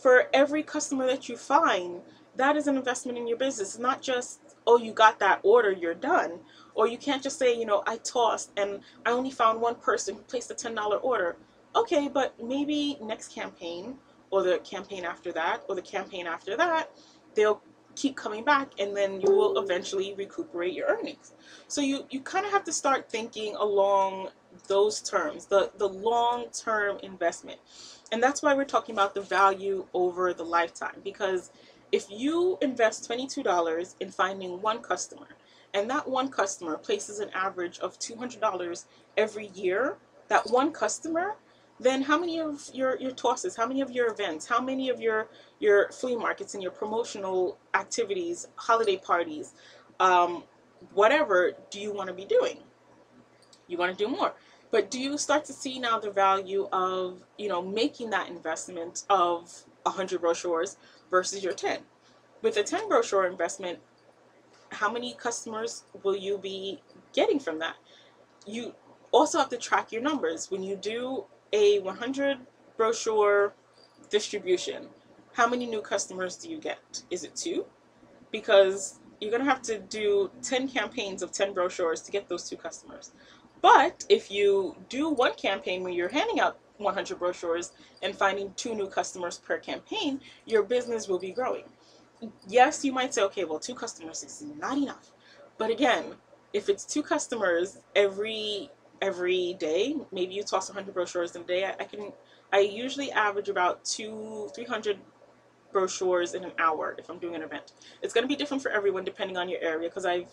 for every customer that you find, that is an investment in your business. It's not just, oh, you got that order, you're done. Or you can't just say, I tossed and I only found one person who placed a $10 order. Okay, but maybe next campaign, or the campaign after that, or the campaign after that, they'll keep coming back, and then you will eventually recuperate your earnings. So you kind of have to start thinking along those terms, the long-term investment. And that's why we're talking about the value over the lifetime, because if you invest $22 in finding one customer, and that one customer places an average of $200 every year, that one customer, then how many of your tosses, how many of your events, how many of your flea markets and your promotional activities, holiday parties, um, whatever, do you want to be doing? You want to do more. But do you start to see now the value of, making that investment of 100 brochures versus your 10? With a 10 brochure investment, how many customers will you be getting from that? You also have to track your numbers. When you do a 100 brochure distribution, how many new customers do you get? Is it 2? Because you're going to have to do 10 campaigns of 10 brochures to get those 2 customers. But if you do one campaign where you're handing out 100 brochures and finding 2 new customers per campaign, your business will be growing. Yes, you might say, okay, well, 2 customers is not enough. But again, if it's 2 customers every day, maybe you toss 100 brochures in a day. I usually average about 300 brochures in an hour if I'm doing an event. It's going to be different for everyone depending on your area, because I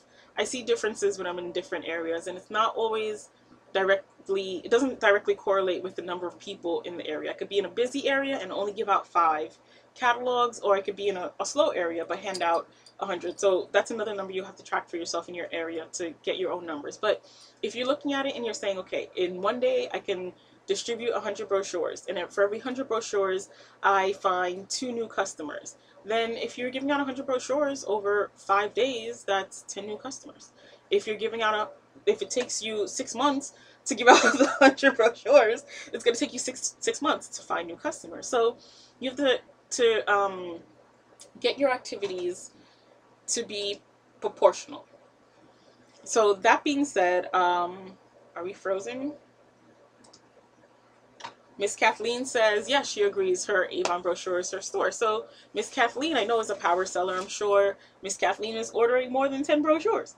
see differences when I'm in different areas, and it's not always it doesn't directly correlate with the number of people in the area. I could be in a busy area and only give out 5 catalogs, or I could be in a slow area but hand out 100. So that's another number you have to track for yourself in your area to get your own numbers. But if you're looking at it and you're saying, okay, in one day I can distribute 100 brochures, and for every 100 brochures I find 2 new customers, then if you're giving out 100 brochures over 5 days, that's 10 new customers. If you're giving out if it takes you 6 months to give out the 100 brochures, it's going to take you six months to find new customers. So you have to get your activities to be proportional. So that being said, are we frozen? Miss Kathleen says, yes, she agrees. Her Avon brochure is her store. So Miss Kathleen, I know, is a power seller. I'm sure Miss Kathleen is ordering more than 10 brochures.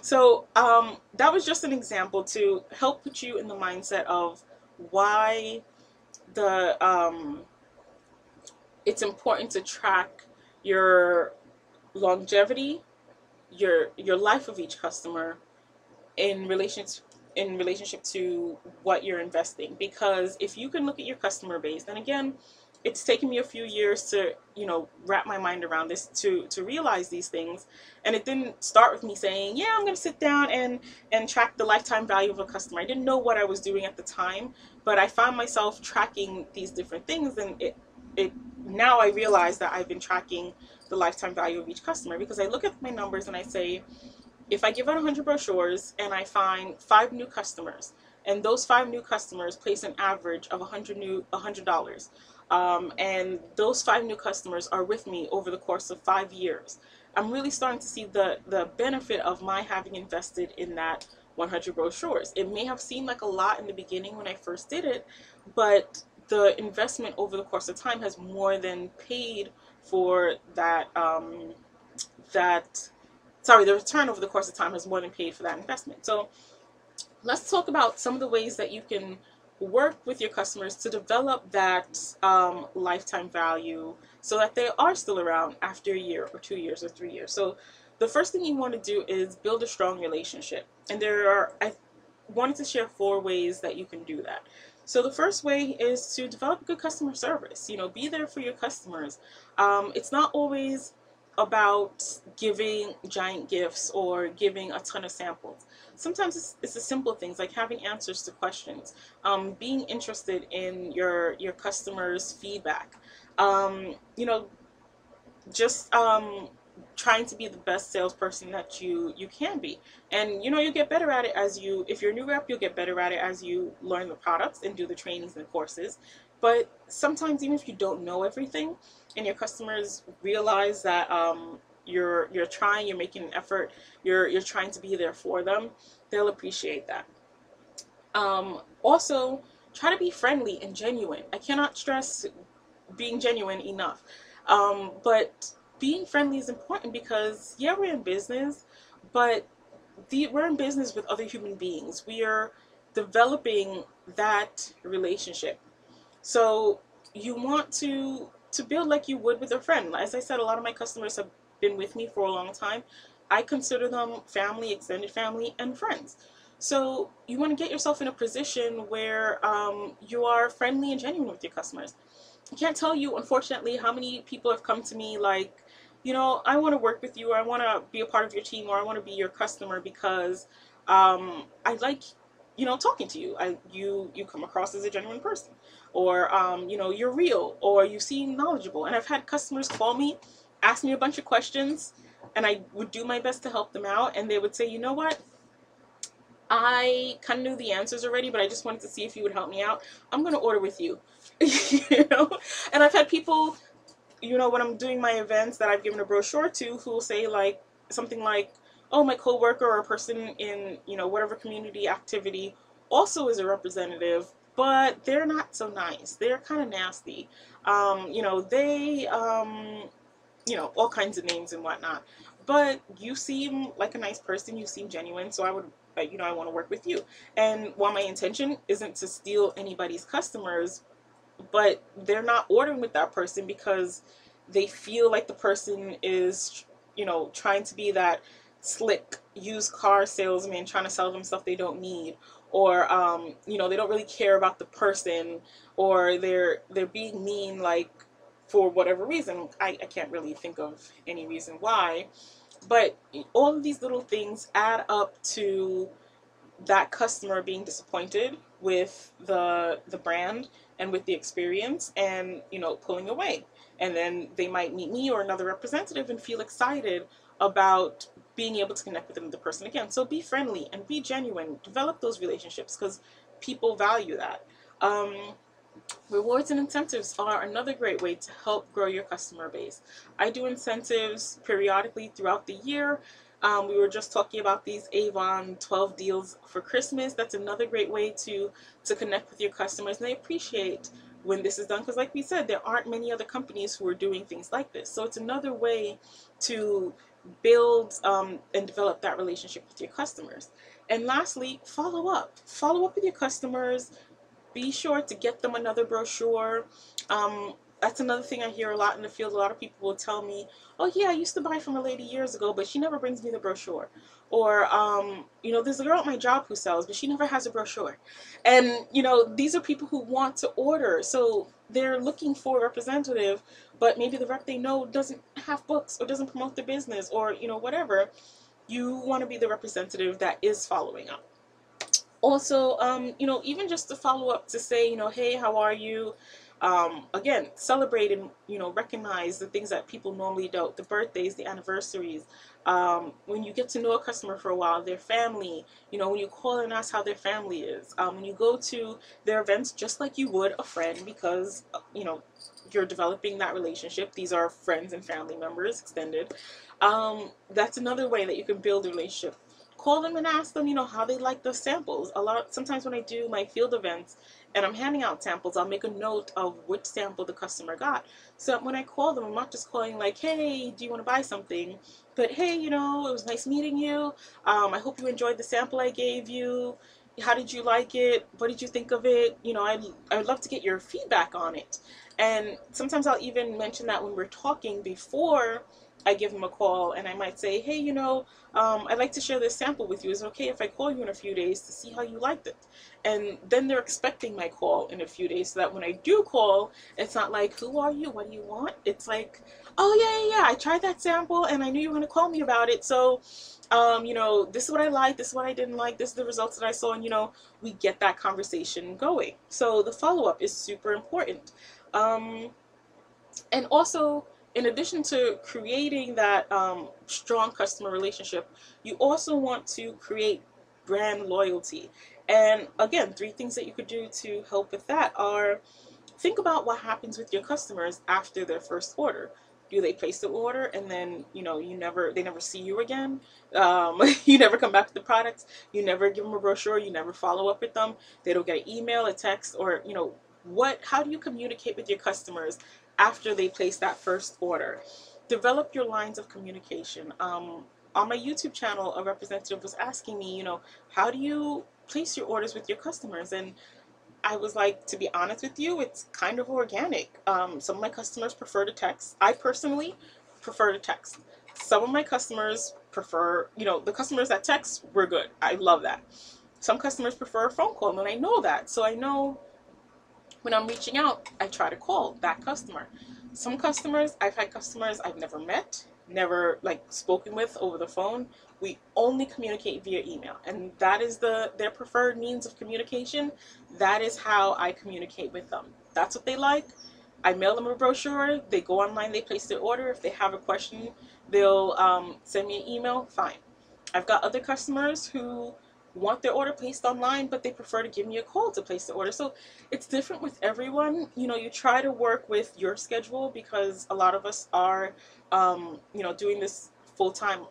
So that was just an example to help put you in the mindset of why it's important to track your longevity, your life of each customer in relationship to what you're investing. Because if you can look at your customer base, and again, it's taken me a few years to wrap my mind around this, to realize these things. And it didn't start with me saying, yeah, I'm going to sit down and track the lifetime value of a customer. I didn't know what I was doing at the time, but I found myself tracking these different things, and it now I realize that I've been tracking the lifetime value of each customer, because I look at my numbers and I say, if I give out 100 brochures and I find 5 new customers, and those 5 new customers place an average of $100, and those 5 new customers are with me over the course of 5 years, I'm really starting to see the benefit of my having invested in that 100 brochures. It may have seemed like a lot in the beginning when I first did it, but the investment over the course of time has more than paid for that. The return over the course of time has more than paid for that investment. So let's talk about some of the ways that you can work with your customers to develop that lifetime value, so that they are still around after a year or 2 years or 3 years. So the first thing you want to do is build a strong relationship. And I wanted to share 4 ways that you can do that. So the first way is to develop good customer service. Be there for your customers. It's not always about giving giant gifts or giving a ton of samples. Sometimes it's the simple things like having answers to questions, being interested in your customers' feedback, just trying to be the best salesperson that you can be. And you get better at it if you're a new rep, you'll get better at it as you learn the products and do the trainings and courses. But sometimes, even if you don't know everything and your customers realize that you're trying, you're making an effort, you're trying to be there for them, they'll appreciate that. Also, try to be friendly and genuine. I cannot stress being genuine enough. But being friendly is important because, yeah, we're in business, but we're in business with other human beings. We are developing that relationship. So you want to build like you would with a friend. As I said, a lot of my customers have been with me for a long time. I consider them family, extended family, and friends. So you want to get yourself in a position where you are friendly and genuine with your customers. I can't tell you, unfortunately, how many people have come to me like, I want to work with you, or I want to be a part of your team, or I want to be your customer because I like, talking to you. You come across as a genuine person, or you're real, or you seem knowledgeable. And I've had customers call me, ask me a bunch of questions, and I would do my best to help them out. And they would say, you know what? I kind of knew the answers already, but I just wanted to see if you would help me out. I'm going to order with you. you know? And I've had people, when I'm doing my events that I've given a brochure to, who will say like something like, oh, my coworker or a person in, whatever community activity also is a representative, but they're not so nice. They're kind of nasty. They, all kinds of names and whatnot. But you seem like a nice person. You seem genuine. So I would, I want to work with you. And while my intention isn't to steal anybody's customers, but they're not ordering with that person because they feel like the person is, trying to be that slick used car salesman trying to sell them stuff they don't need, or they don't really care about the person, or they're being mean, like, for whatever reason. I can't really think of any reason why, but all of these little things add up to that customer being disappointed with the brand and with the experience, and pulling away. And then they might meet me or another representative and feel excited about being able to connect with the person again. So be friendly and be genuine. Develop those relationships because people value that. Rewards and incentives are another great way to help grow your customer base. I do incentives periodically throughout the year. We were just talking about these Avon 12 deals for Christmas. That's another great way to connect with your customers, and they appreciate when this is done because, like we said, there aren't many other companies who are doing things like this. So it's another way to build and develop that relationship with your customers. And lastly, follow up. Follow up with your customers. Be sure to get them another brochure. That's another thing I hear a lot in the field. A lot of people will tell me, oh yeah, I used to buy from a lady years ago, but she never brings me the brochure. Or, there's a girl at my job who sells, but she never has a brochure. And, these are people who want to order. So they're looking for a representative, but maybe the rep they know doesn't have books or doesn't promote their business or, whatever. You want to be the representative that is following up. Also, even just to follow up to say, hey, how are you? Again, celebrate and, recognize the things that people normally don't, the birthdays, the anniversaries. When you get to know a customer for a while, their family, when you call and ask how their family is, when you go to their events just like you would a friend because, you're developing that relationship. These are friends and family members, extended. That's another way that you can build a relationship. Call them and ask them, how they like the samples. Sometimes when I do my field events and I'm handing out samples, I'll make a note of which sample the customer got. So when I call them, I'm not just calling like, hey, do you want to buy something? But hey, it was nice meeting you. I hope you enjoyed the sample I gave you. How did you like it? What did you think of it? I would love to get your feedback on it. And sometimes I'll even mention that when we're talking before I give them a call, and I might say, hey, I'd like to share this sample with you. Is it okay if I call you in a few days to see how you liked it? And then they're expecting my call in a few days so that when I do call, it's not like, who are you? What do you want? It's like, oh, yeah, I tried that sample and I knew you were going to call me about it. So, this is what I like, this is what I didn't like, this is the results that I saw, and, we get that conversation going. So the follow-up is super important. And also, in addition to creating that strong customer relationship, you also want to create brand loyalty. And again, 3 things that you could do to help with that are think about what happens with your customers after their first order. do they place the order and then they never see you again? You never come back with the products. You never give them a brochure. You never follow up with them. They don't get an email, a text, or what? How do you communicate with your customers after they place that first order? Develop your lines of communication. On my YouTube channel, a representative was asking me, how do you place your orders with your customers? And I was like, to be honest with you, it's kind of organic. Some of my customers prefer to text. I personally prefer to text. Some of my customers prefer, the customers that text, we're good. I love that. Some customers prefer a phone call, and I know that. So I know when I'm reaching out, I try to call that customer. Some customers, I've had customers I've never met, never like spoken with over the phone. We only communicate via email, and that is their preferred means of communication. That is how I communicate with them. That's what they like. I mail them a brochure. They go online, they place their order. If they have a question, they'll send me an email. Fine. I've got other customers who want their order placed online, but they prefer to give me a call to place the order. So it's different with everyone. You try to work with your schedule, because a lot of us are, doing this full time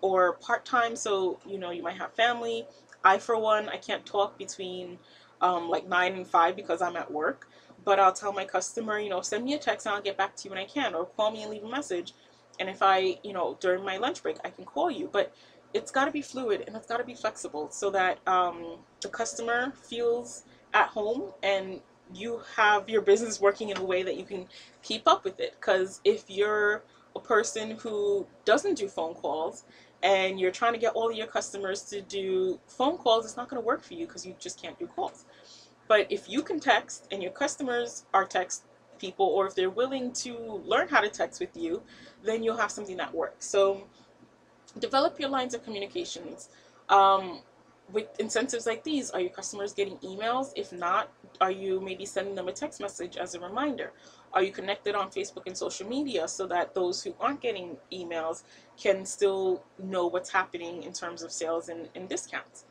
or part time. So, you might have family. I, for one, I can't talk between like 9 and 5 because I'm at work. But I'll tell my customer, send me a text and I'll get back to you when I can, or call me and leave a message. And if I, during my lunch break, I can call you. But it's got to be fluid and it's got to be flexible, so that the customer feels at home and you have your business working in a way that you can keep up with it. Because if you're a person who doesn't do phone calls and you're trying to get all of your customers to do phone calls, it's not going to work for you, because you just can't do calls. But if you can text and your customers are text people, or if they're willing to learn how to text with you, then you'll have something that works. So develop your lines of communications. With incentives like these, are your customers getting emails? If not, are you maybe sending them a text message as a reminder? Are you connected on Facebook and social media, so that those who aren't getting emails can still know what's happening in terms of sales and discounts?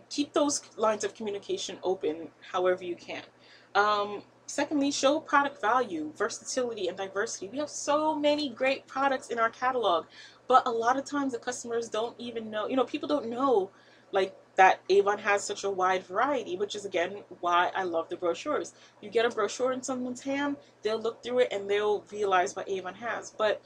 Keep those lines of communication open however you can. Secondly, show product value, versatility, and diversity. We have so many great products in our catalog, but a lot of times the customers don't even know, people don't know like that Avon has such a wide variety, which is again why I love the brochures. You get a brochure in someone's hand, they'll look through it and they'll realize what Avon has. But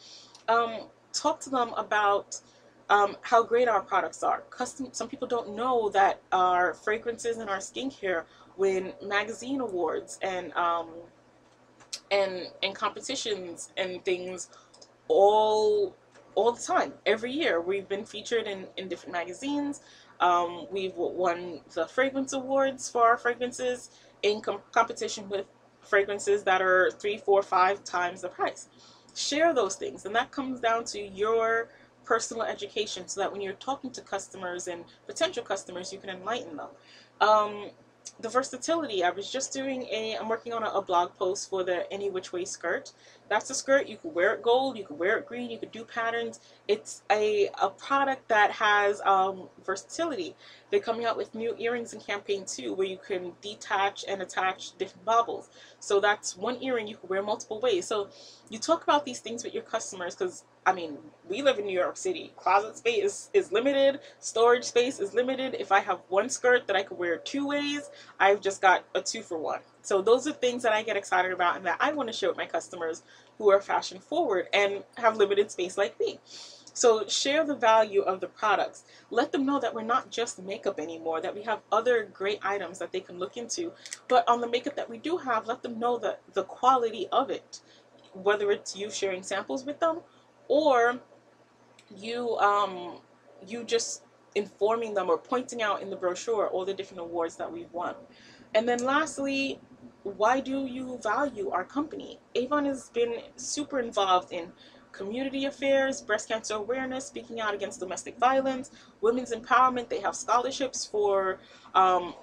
talk to them about how great our products are. Some people don't know that our fragrances and our skincare win magazine awards and competitions and things all the time. Every year we've been featured in different magazines. We've won the fragrance awards for our fragrances in competition with fragrances that are 3, 4, 5 times the price. Share those things, and that comes down to your personal education, so that when you're talking to customers and potential customers, you can enlighten them. The versatility. I'm working on a blog post for the Any Which Way skirt. That's a skirt. You could wear it gold, you could wear it green, you could do patterns. It's a product that has versatility. They're coming out with new earrings in campaign 2, where you can detach and attach different baubles. So that's one earring you can wear multiple ways. So you talk about these things with your customers, because we live in New York City. Closet space is limited. Storage space is limited. If I have one skirt that I could wear 2 ways, I've just got a 2-for-1. So those are things that I get excited about and that I want to share with my customers who are fashion forward and have limited space like me. So share the value of the products. Let them know that we're not just makeup anymore, that we have other great items that they can look into. But on the makeup that we do have, let them know that the quality of it, whether it's you sharing samples with them, or you just informing them or pointing out in the brochure all the different awards that we've won. And then lastly, why do you value our company? Avon has been super involved in community affairs, breast cancer awareness, speaking out against domestic violence, women's empowerment. They have scholarships for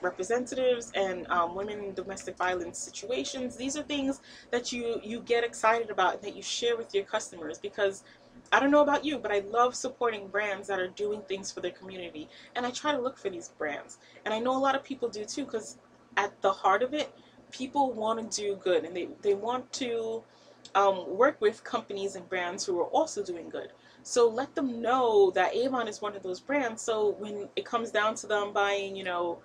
representatives and women in domestic violence situations. These are things that you get excited about and that you share with your customers, because I don't know about you, but I love supporting brands that are doing things for their community. And I try to look for these brands. And I know a lot of people do too, because at the heart of it, people want to do good, and they want to work with companies and brands who are also doing good. So let them know that Avon is one of those brands. So when it comes down to them buying, you know,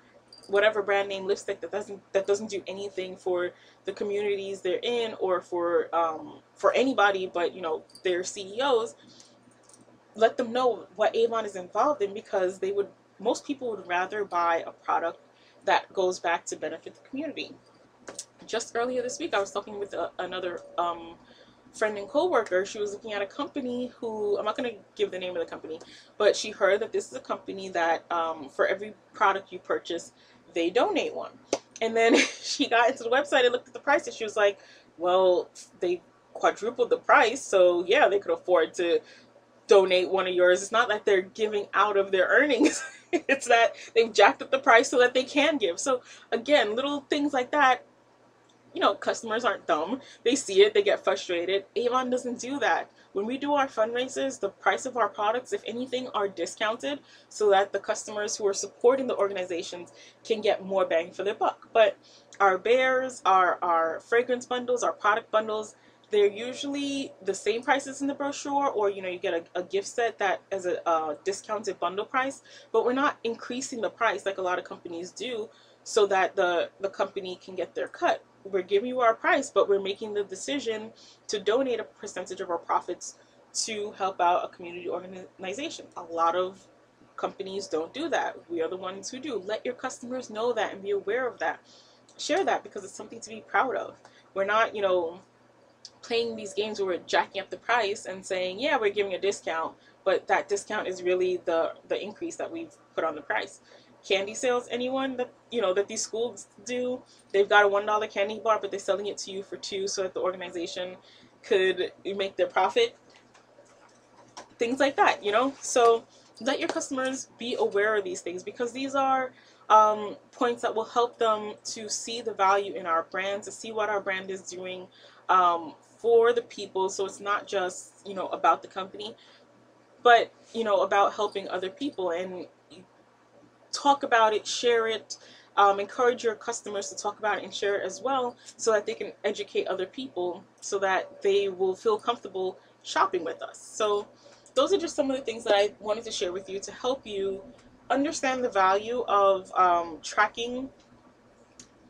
whatever brand name lipstick that doesn't do anything for the communities they're in, or for anybody but, you know, their CEOs, let them know what Avon is involved in, because most people would rather buy a product that goes back to benefit the community. Just earlier this week, I was talking with another friend and coworker. She was looking at a company who, I'm not going to give the name of the company, but she heard that this is a company that for every product you purchase, they donate one. And then she got into the website and looked at the price, and she was like, well, they quadrupled the price, so yeah, they could afford to donate one of yours. It's not that they're giving out of their earnings. It's that they've jacked up the price so that they can give. So again, little things like that, you know, customers aren't dumb. They see it, they get frustrated. Avon doesn't do that. When we do our fundraisers, the price of our products, if anything, are discounted so that the customers who are supporting the organizations can get more bang for their buck. But our bears, our fragrance bundles, our product bundles, they're usually the same prices in the brochure, or, you know, you get a gift set that as a discounted bundle price, but we're not increasing the price like a lot of companies do so that the company can get their cut. We're giving you our price, but we're making the decision to donate a percentage of our profits to help out a community organization. A lot of companies don't do that. We are the ones who do. Let your customers know that and be aware of that. Share that, because it's something to be proud of. We're not, you know, playing these games where we're jacking up the price and saying, yeah, we're giving a discount, but that discount is really the increase that we've put on the price. Candy sales, anyone that, you know, that these schools do, they've got a $1 candy bar, but they're selling it to you for $2 so that the organization could make their profit. Things like that, you know. So let your customers be aware of these things, because these are points that will help them to see the value in our brand, to see what our brand is doing for the people. So it's not just, you know, about the company, but, you know, about helping other people. And talk about it, share it, encourage your customers to talk about it and share it as well, so that they can educate other people, so that they will feel comfortable shopping with us. So those are just some of the things that I wanted to share with you to help you understand the value of tracking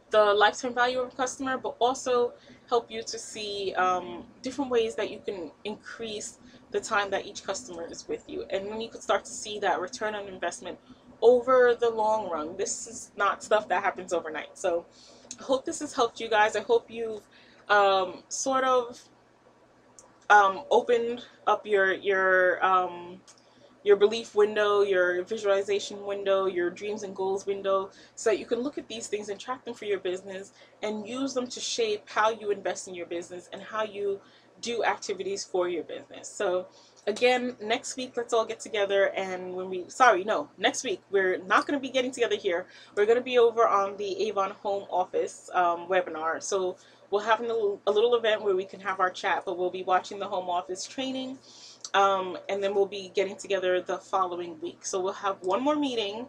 the lifetime value of a customer, but also help you to see different ways that you can increase the time that each customer is with you. And when you can start to see that return on investment over the long run. This is not stuff that happens overnight. So I hope this has helped you guys. I hope you've sort of opened up your belief window, your visualization window, your dreams and goals window, so that you can look at these things and track them for your business and use them to shape how you invest in your business and how you do activities for your business. So again, next week, let's all get together, and next week, we're not going to be getting together here. We're going to be over on the Avon Home Office webinar. So we'll have a little event where we can have our chat, but we'll be watching the home office training. And then we'll be getting together the following week. So we'll have one more meeting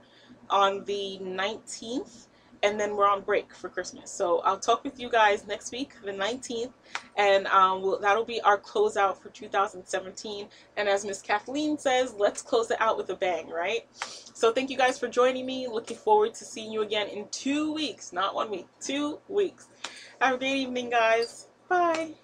on the 19th, and then we're on break for Christmas. So I'll talk with you guys next week, the 19th, and that'll be our closeout for 2017. And as Miss Kathleen says, let's close it out with a bang, right? So thank you guys for joining me. Looking forward to seeing you again in 2 weeks, not 1 week, 2 weeks. Have a great evening, guys. Bye.